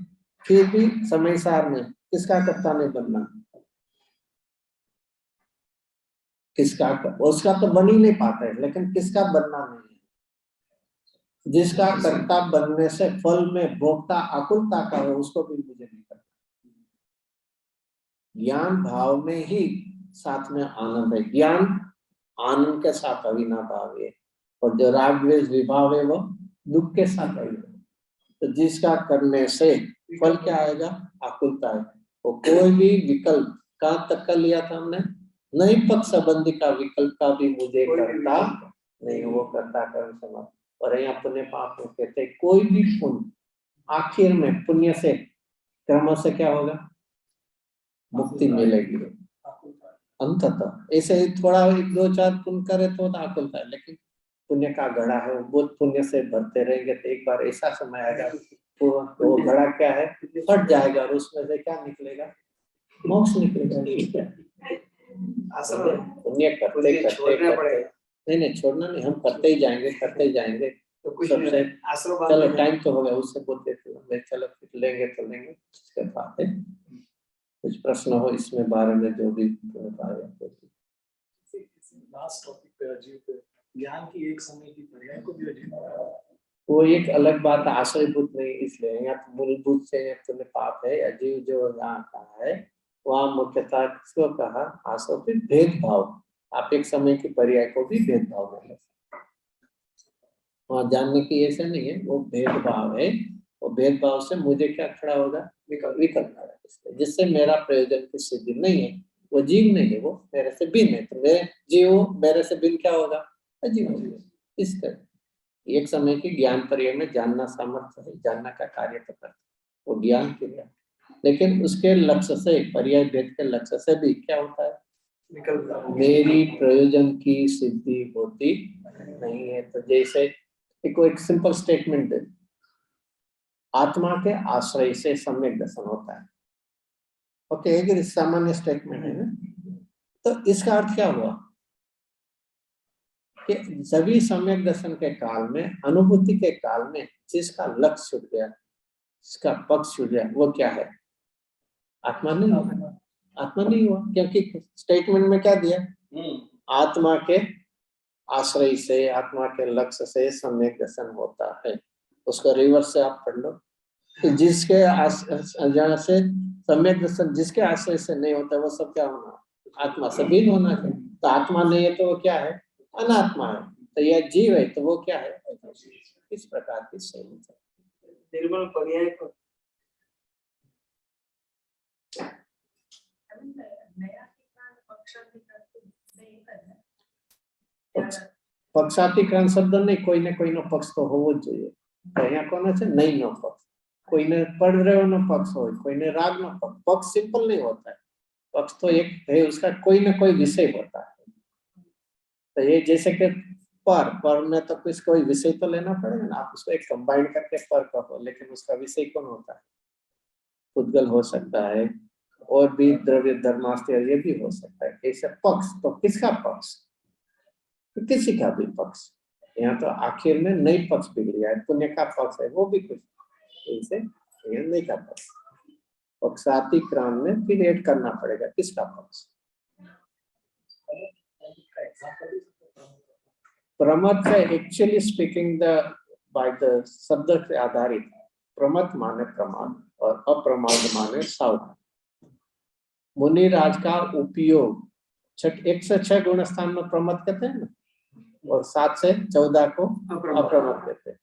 फिर भी समय सार में किसका कर्ता नहीं बनना? किसका? उसका तो बन ही नहीं पाता है, लेकिन किसका बनना नहीं है? जिसका कर्ता बनने से फल में भोक्ता आकुलता का हो, उसको भी मुझे नहीं करना। ज्ञान भाव में ही साथ में आनंद है, ज्ञान आनंद के साथ अविनाभाव है, और जो राग द्वेष विभाव है वो दुख के साथ अविनाभाव। तो जिसका करने से फल क्या आएगा? आकुलता है। तो कोई भी विकल्प कहाँ तक का लिया था हमने? नहीं पक्ष संबंधी का विकल्प का भी मुझे करता नहीं, वो करता कर्म समाप्त। और यहाँ पुण्य पाप में कहते कोई भी पुण्य आखिर में पुण्य से कर्म से क्या होगा? मुक्ति मिलेगी अंततः। ऐसे ही थोड़ा 1-2-4 पुण्य करे तो आकुलता है, लेकिन पुण्य का घड़ा है, वो पुण्य से भरते रहेंगे तो एक बार ऐसा समय आएगा वो घड़ा क्या है? फट जाएगा, और उसमें से क्या निकलेगा? मोक्ष निकलेगा। पुण्य करते करते नहीं छोड़ना नहीं, हम करते ही जाएंगे तो सबसे चलो टाइम तो हो गया, उससे बोलते चलो फिर लेंगे तो लेंगे, उसके बाद है कुछ प्रश्न हो इसमें बारे में जो भी लास्ट टॉपिक पे अजीब ज्ञान की एक समय की पर्याय को भी अजीब, वो एक अलग बात, आश्रयभूत नहीं, इसलिए यहाँ तो मूलभूत से तुम्हें पाप है। अजीब जो यहाँ कहा है वहाँ मुख्यतः किसको कहा? आश्रय भेदभाव। आप एक समय की पर्याय को भी भेदभाव में ले, वहाँ जानने की ऐसे नहीं है, वो भेदभाव है। वो भेदभाव से मुझे क्या खड़ा होगा? विकल्प खड़ा है, जिससे मेरा प्रयोजन की सिद्धि नहीं है। वो जीव नहीं है, वो मेरे से भिन्न है, तो मैं जीव मेरे से भिन्न क्या होगा? अजीव होगा। इस तरह एक समय की ज्ञान पर्याय में जानना सामर्थ्य है, जानना का कार्य तो करता वो ज्ञान क्रिया, लेकिन उसके लक्ष्य से, पर्याय भेद के लक्ष्य से भी क्या होता है? मेरी प्रयोजन की सिद्धि होती नहीं है। तो जैसे एक सिंपल स्टेटमेंट दे, आत्मा के आश्रय से सम्यक दर्शन होता है। ओके, एक सामान्य स्टेटमेंट है ना। तो इसका अर्थ क्या हुआ कि सभी सम्यक दर्शन के काल में, अनुभूति के काल में जिसका लक्ष्य छूट गया, जिसका पक्ष छूट गया, वो क्या है? आत्मा नहीं हुआ। आत्मा नहीं हुआ, क्योंकि स्टेटमेंट में क्या दिया? आत्मा के आश्रय से, आत्मा के लक्ष्य से सम्यक दर्शन होता है। उसको रिवर्स से आप पढ़ लो कि जिसके जहाँ से सम्यक दर्शन जिसके आश्रय से नहीं होता, वो सब क्या होना? आत्मा से भिन्न होना चाहिए। तो आत्मा नहीं है तो वो क्या है? अनात्मा है। तो यह जीव है तो वो क्या है? इस प्रकार की शैली निर्मल पर्याय को पक्षातिकरण शब्द नहीं, कोई ना पक्ष तो होवो જોઈએ। तो यहाँ कोना છે? नहीं नो पक्ष, कोई ने पढ़ रहे हो ना पक्ष हो, कोई ने राग ना पक्ष। पक्ष सिंपल नहीं होता है, पक्ष तो एक है, उसका कोई ना कोई विषय होता है। तो ये जैसे कि पर में तो कुछ कोई विषय तो लेना पड़ेगा ना, आप उसको एक कंबाइन करके पर कहो, लेकिन उसका विषय कौन होता है? उद्गल हो सकता है, और भी द्रव्य धर्मास्त्र ये भी हो सकता है। ऐसे पक्ष तो किसका पक्ष? तो किसी का भी पक्ष। यहाँ तो आखिर में नई पक्ष बिगड़ गया है, पुण्य का पक्ष है, वो भी कुछ ऐसे नहीं का पक्ष। पक्षातिक्रांत में फिर ऐड करना पड़ेगा किसका पक्ष? प्रमथ है actually speaking the by the शब्द से आधारित है। प्रमथ माने प्रमाद और अप्रमाद माने सावधान। मुनिराज का उपयोग 1 से 6 गुण स्थान में प्रमथ कहते हैं ना, और 7 से 14 को अप्रमथ कहते हैं।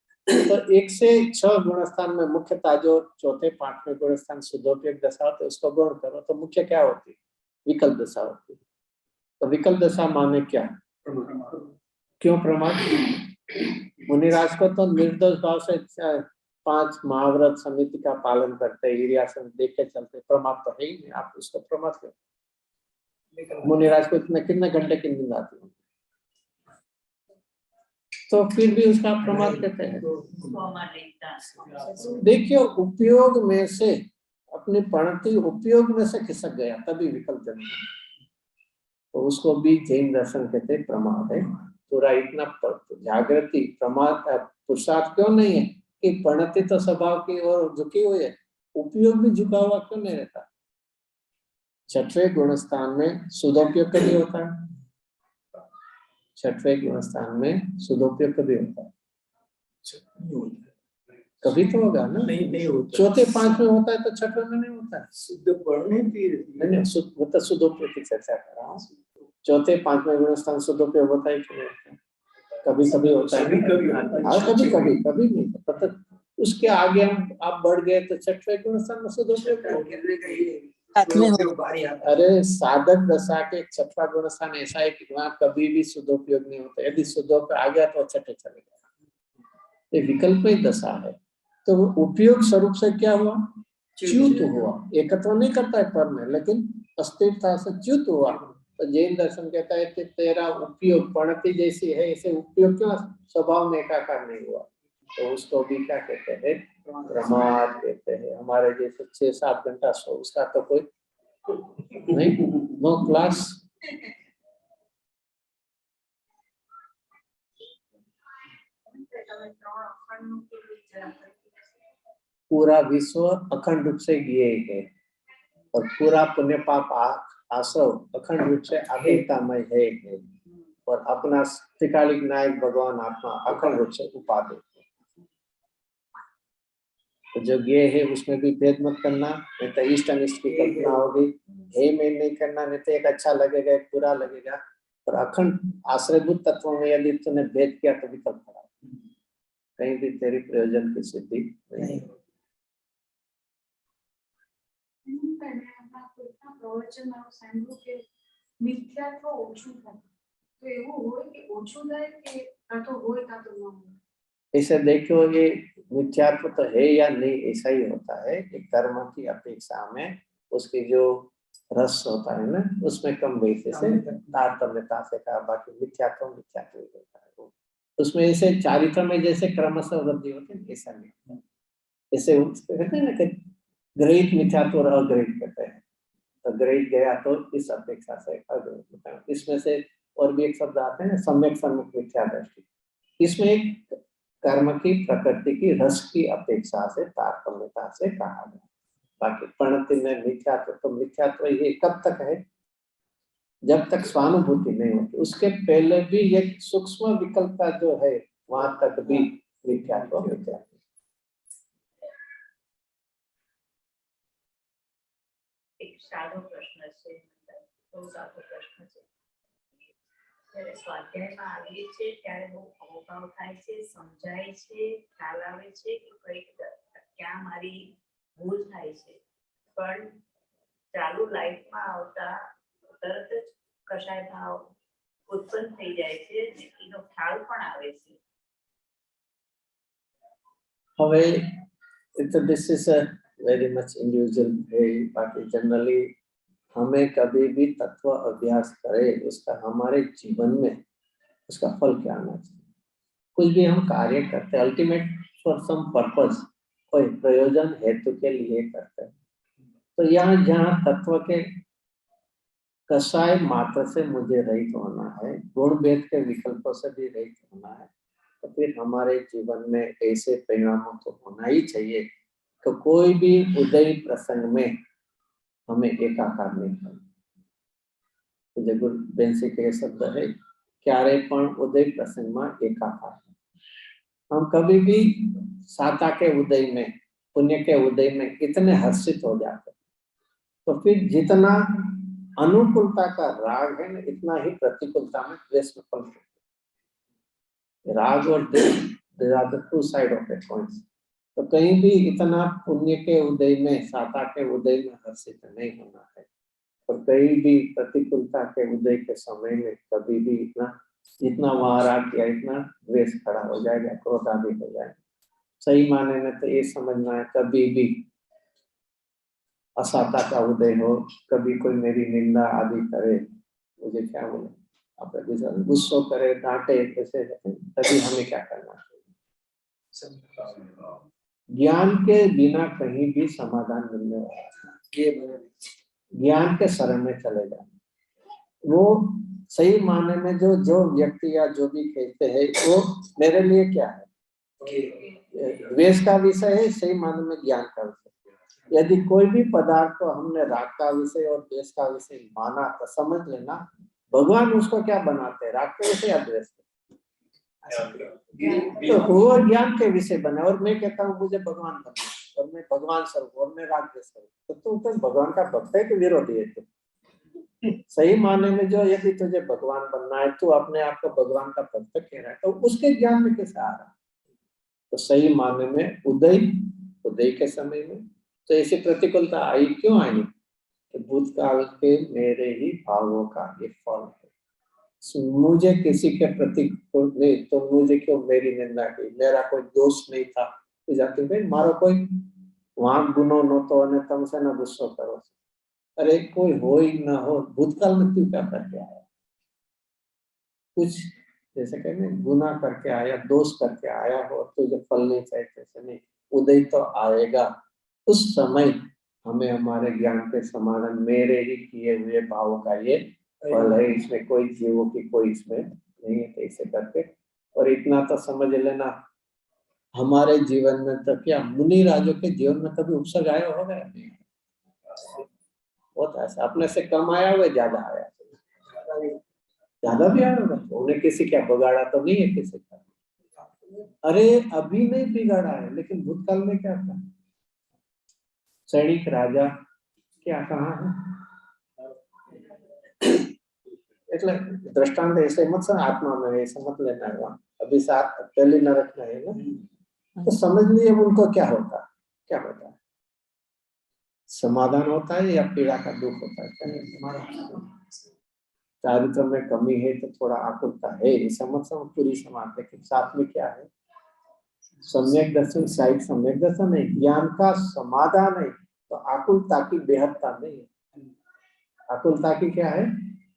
तो 1 से 6 गुण स्थान में मुख्यतः जो चौथे 5वें गुण स्थान शुद्धोपयोग दशा होते है उसको गौण करो तो मुख्य क्या होती है? विकल्प दशा होती है। तो विकल्प दशा माने क्या? क्यों प्रमाद? मुनिराज को तो निर्दोष भाव से 5 महाव्रत समिति का पालन करते, ईर्यासन देख के चलते, प्रमाद तो है ही नहीं, आप उसको प्रमाद करो। मुनिराज को इतने कितने घंटे की नींद आती है तो फिर भी उसका प्रमाद कहते हैं। देखिए उपयोग में से अपनी पणति उपयोग में से खिसक गया तभी विकल्प जन्म, तो उसको भी जैन दर्शन कहते प्रमाद है। पूरा इतना जागृति प्रमाद पुरुषार्थ क्यों नहीं है कि पणति तो स्वभाव की ओर झुकी हुई है, उपयोग भी झुका हुआ क्यों नहीं रहता? 6वें गुण स्थान में शुद्धोपयोग कभी होता है? 6वें गुण स्थान में शुद्धोपयोग कभी होता है? कभी तो होगा ना? नहीं होता। चौथे 5वें होता है तो 6वें में नहीं होता है। शुद्ध पढ़ने नहीं मतलब शुद्धोपयोग की चर्चा कर रहा हूँ। चौथे 5वें गुण स्थान शुद्धोपयोग होता है कि नहीं? कभी कभी होता है, कभी कभी नहीं पता। उसके आगे हम आप बढ़ गए तो 6वें गुण स्थान में शुद्धोपयोग। अरे साधक दशा के 6वां गुण स्थान ऐसा है कि वहाँ कभी भी शुद्धोपयोग नहीं होता। यदि शुद्धोपयोग आ गया तो 6ठे चले गया। ये विकल्प ही दशा है। तो उपयोग स्वरूप से क्या हुआ? च्युत हुआ। एकत्व नहीं करता है पर में, लेकिन अस्थिरता से च्युत हुआ। तो जैन दर्शन कहता है कि तेरा उपयोग पणति जैसी है, इसे उपयोग क्यों स्वभाव में एकाकार नहीं हुआ? तो उसको भी क्या कहते हैं? प्रमाद कहते हैं। हमारे जैसे 6-7 घंटा सो, उसका तो कोई नहीं, नो क्लास। पूरा विश्व अखंड रूप से ये है और पूरा पुण्य पाप आश्रव अखंड रूप से अद्वैतामय है और अपना त्रिकालिक नायक भगवान आत्मा अखंड रूप से उपाधि। तो जो ये है उसमें भी भेद मत करना, नहीं तो इष्ट अनिष्ट की कल्पना होगी। हे में नहीं करना, नहीं तो एक अच्छा लगेगा एक बुरा लगेगा। और अखंड आश्रयभूत तत्वों में यदि तूने भेद किया तो विकल्प खड़ा, कहीं भी तेरी प्रयोजन की सिद्धि नहीं। ऐसे देखो ये मिथ्यात्व तो है या नहीं, ऐसा ही होता है कि कर्म की अपेक्षा में उसकी जो रस होता है ना उसमें कम बेसी से तारतम्यता से कहा, बाकी मिथ्यात्व मिथ्यात्व होता है। उसमें ऐसे चारित्र में जैसे क्रमशः वृद्धि होती है ऐसा नहीं होता। ऐसे कहते हैं ना कि ग्रहित मिथ्यात्व और अग्रहित कहते हैं। तो ग्रहित गया तो इस अपेक्षा से अग्रहित होता है। इसमें से और भी एक शब्द आते हैं ना, सम्यक सम्मुख मिथ्या दृष्टि। इसमें एक कर्म की प्रकृति की रस की अपेक्षा से तारतम्यता से कहा गया। बाकी प्रणति में मिथ्यात्व तो मिथ्यात्व ये कब तक है? जब तक स्वानुभूति नहीं होती। उसके पहले भी एक सूक्ष्म विकल्प का जो है वहां तक भी मिथ्यात्व मिथ्यात्व। एक सादो प्रश्न છે, બહુ સાદો પ્રશ્ન છે। ત્યારે સ્વાધ્યાયમાં આવીએ છીએ ત્યારે બહુ અવભાવ થાય છે, સમજાય છે, ખ્યાલ આવે છે કે કઈક ક્યાં મારી ભૂલ થાય છે, પણ ચાલુ લાઈફમાં આવતા તરત જ કશાય ભાવ ઉત્પન્ન થઈ જાય છે, એનો ખ્યાલ પણ આવે છે। હવે this is a very much individual way, बाकी जनरली हमें कभी भी तत्व अभ्यास करे उसका हमारे जीवन में उसका फल क्या आना चाहिए। कुछ भी हम कार्य करते हैं अल्टीमेट फॉर सम पर्पस, कोई प्रयोजन हेतु के लिए करते हैं। तो यहाँ जहाँ तत्व के कषाय मात्र से मुझे रहित होना है, गुण भेद के विकल्पों से भी रहित होना है, तो फिर हमारे जीवन में ऐसे परिणामों तो होना ही चाहिए कि कोई भी उदय प्रसंग में हमें एकाकार नहीं करना। જે બેન્સી के शब्द है क्यारे पण उदय प्रसंग में एकाकार। हम कभी भी साता के उदय में, पुण्य के उदय में इतने हर्षित हो जाते, तो फिर जितना अनुकूलता का राग है ना, इतना ही प्रतिकूलता में द्वेष में पनप है। राग और द्वेष are the two side of a coin. तो कहीं भी इतना पुण्य के उदय में, साता के उदय में हर्षित नहीं होना है, और कहीं भी प्रतिकूलता के उदय के समय में कभी भी इतना वहां राग या इतना द्वेष खड़ा हो जाएगा, क्रोध आदि हो जाएगा। सही माने में तो ये समझना है, कभी भी असाता का उदय हो, कभी कोई मेरी निंदा आदि करे, मुझे क्या बोले, आप गुस्सा करे, डांटे, कैसे, तभी हमें क्या करना चाहिए? ज्ञान के बिना कहीं भी समाधान मिलने वाला, ज्ञान के शरण में चले जाए। वो सही माने में जो व्यक्ति या जो भी कहते हैं, वो मेरे लिए क्या है, द्वेष का विषय है, सही माने में ज्ञान का विषय। यदि कोई भी पदार्थ को हमने राग का विषय और द्वेष का विषय माना, तो समझ लेना भगवान उसको क्या बनाते हैं, राग के विषय या द्वेष के? तो वो ज्ञान के विषय बने, और मैं कहता हूँ मुझे भगवान बनना, और मैं भगवान स्वरूप, और मैं राग द्वेष स्वरूप, तो तू तो भगवान का भक्त है कि विरोधी है? तू सही माने में जो, यदि तुझे भगवान बनना है, तू अपने आप को भगवान का भक्त कह रहा है, तो उसके ज्ञान में कैसे आ रहा? तो सही माने में उदय के समय में तो ऐसी प्रतिकूलता आई, क्यों आई? कि भूतकाल के मेरे ही भावों का एक फल है। मुझे किसी के प्रति नहीं, तो मुझे क्यों मेरी निंदा की, मेरा कोई दोष नहीं था, तो जाते भाई मारो कोई वहां गुनो न तो ने तुमसे न गुस्सा करो। अरे कोई हो ही ना हो, भूतकाल में तू क्या करके आया? कुछ जैसे कहते गुनाह करके आया, दोष करके आया हो, तो जो फल नहीं चाहिए ऐसे नहीं, उदय तो आएगा। उस समय हमें हमारे ज्ञान के समाधान, मेरे ही किए हुए भावों का ये फल है, इसमें कोई जीवों की कोई इसमें नहीं है, ऐसे करके। और इतना तो समझ लेना, हमारे जीवन में तो क्या, मुनि राजों के जीवन में कभी उपसर्ग आया होगा? बहुत ऐसा अपने से कम आया हुआ, ज्यादा आया, ज्यादा भी आया होगा। उन्हें किसी क्या बिगाड़ा तो नहीं है किसी का? अरे अभी नहीं बिगाड़ा है, लेकिन भूतकाल में क्या था? सैनिक राजा क्या कहा है? એટલે दृष्टांत ऐसे मत समझ, आत्मा में ऐसे मत लेना है, अभी साथ पहले न रखना है ना, तो समझ लिए उनको क्या होता है, समाधान होता है या पीड़ा का दुख होता है? हमारा चारित्र में कमी है तो थोड़ा आकुलता है, समझ पूरी समाज, लेकिन साथ में क्या है? सम्यक दर्शन, साइड सम्यक दर्शन है, ज्ञान का समाधान है, तो आकुलता की बेहदता नहीं है। आकुलता की क्या है?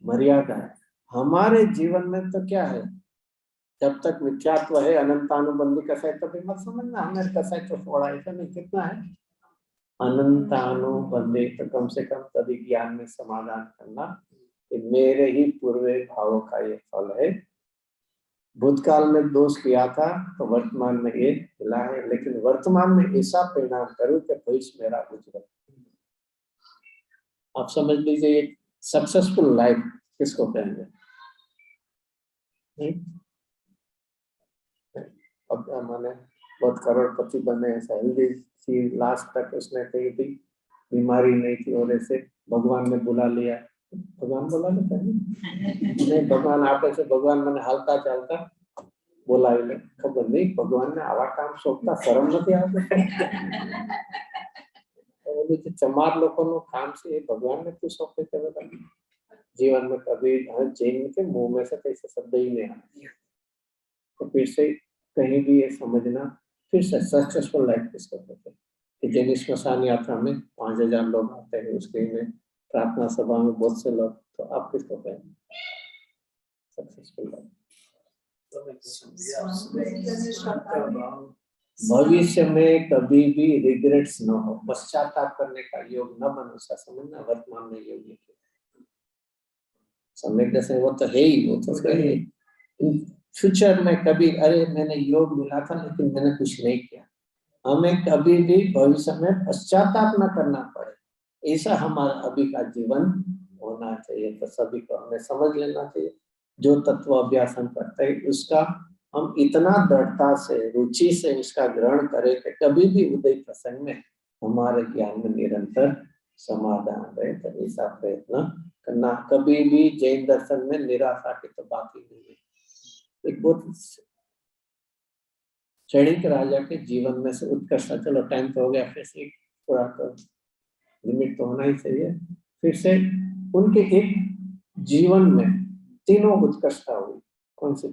मर्यादा है। हमारे जीवन में तो क्या है, जब तक मिथ्यात्व है, अनंतानुबंधी कसाई, तभी मत समझना हमें कसाई तो थोड़ा ऐसा नहीं, कितना है अनंतानुबंधी, तो कम से कम तभी ज्ञान में समाधान करना कि मेरे ही पूर्व भावों का ये फल है। भूतकाल में दोष किया था तो वर्तमान में ये मिला है, लेकिन वर्तमान में ऐसा परिणाम करूं कि भविष्य मेरा उज्जवल। आप समझ लीजिए, एक सक्सेसफुल लाइफ किसको कहेंगे? अब मैंने बहुत करोड़पति बने, ऐसा हेल्दी थी, लास्ट तक उसने कहीं भी बीमारी नहीं थी, और ऐसे भगवान ने बुला लिया, भगवान बोला लेता नहीं, भगवान आप ऐसे, भगवान मैंने हल्का चलता बोला, खबर नहीं भगवान ने आवा काम सोचता शरम नहीं आवती? चमार लोगों काम से भगवान ने कुछ सोचते चलो जीवन में कभी जैन के मुंह में से कैसे शब्द ही नहीं आते। तो फिर से कहीं भी ये समझना, फिर से सक्सेसफुल लाइफ किसको कहते हैं? कि जैन स्मशान यात्रा में 5000 लोग आते हैं, उसके में प्रार्थना सभा में बहुत से लोग, तो आप किसको कहेंगे सक्सेसफुल लाइफ? भविष्य में कभी भी रिग्रेट्स न हो, पश्चाताप करने का योग न बनो, समझना वर्तमान में योग्य सम्यक दर्शन वो तो है ही, वो तो है। फ्यूचर में कभी अरे मैंने योग मिला था लेकिन मैंने कुछ नहीं किया, हमें कभी भी भविष्य में पश्चाताप न करना पड़े, ऐसा हमारा अभी का जीवन होना चाहिए, तो सभी को हमें समझ लेना चाहिए। जो तत्व अभ्यास हम करते हैं उसका हम इतना दृढ़ता से, रुचि से उसका ग्रहण करें कि कभी भी उदय प्रसंग में हमारे ज्ञान में निरंतर समाधान रहे। तो ऐसा प्रयत्न करना। कभी भी जैन दर्शन में निराशा की तो बात ही नहीं है। एक बहुत क्षणिक राजा के जीवन में से उत्कर्ष, चलो टाइम तो हो गया, फिर से थोड़ा तो लिमिट तो होना ही चाहिए। फिर से उनके एक जीवन में तीनों उत्कृष्टता हुई। कौन सी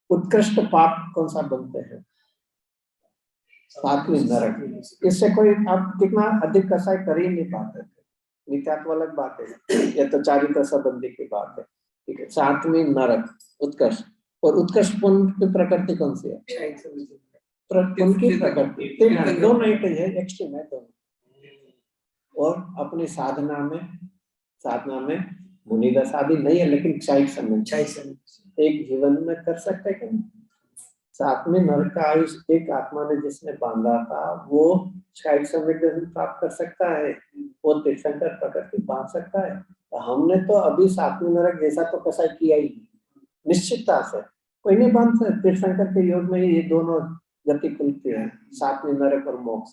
उत्कृष्ट? पाप कौन सा बनते हैं? सातवीं नरक। इससे कोई आप कितना अधिक कसाई कर ही नहीं पाते थे। नित्यात्व अलग बात है, यह तो चारित्र संबंधी की बात है, ठीक है। सातवीं नरक उत्कर्ष, और उत्कर्ष पुण्य की प्रकृति कौन सी है? उनकी प्रकृति दोनों एक है, एक्सट्रीम है दोनों। और अपनी साधना में मुनि दशा भी नहीं है, लेकिन क्षायिक संबंध एक जीवन में कर सकते हैं कि नहीं? सातवें नरक का आयुष एक आत्मा ने जिसने बांधा था वो क्षायिक संबंध प्राप्त कर सकता है, वो तीर्थंकर प्रकृति बांध सकता है। तो हमने तो अभी सातवें नरक जैसा तो कसाई किया ही निश्चितता से, कोई नहीं बांध सकता। तीर्थंकर के योग में ये दोनों गति खुलती है, सातवें नरक और मोक्ष।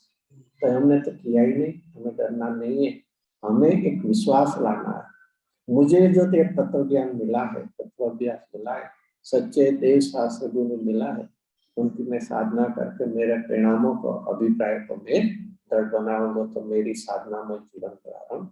तो हमने तो किया ही नहीं, हमें डरना नहीं है, हमें एक विश्वास लाना है। मुझे जो तत्व ज्ञान मिला है, तत्व अभ्यास मिला है, सच्चे देव शास्त्र गुरु मिला है, उनकी मैं साधना करके मेरे परिणामों को, अभिप्राय को मैं दृढ़ बनाऊंगा, तो मेरी साधना में जीवन प्रारंभ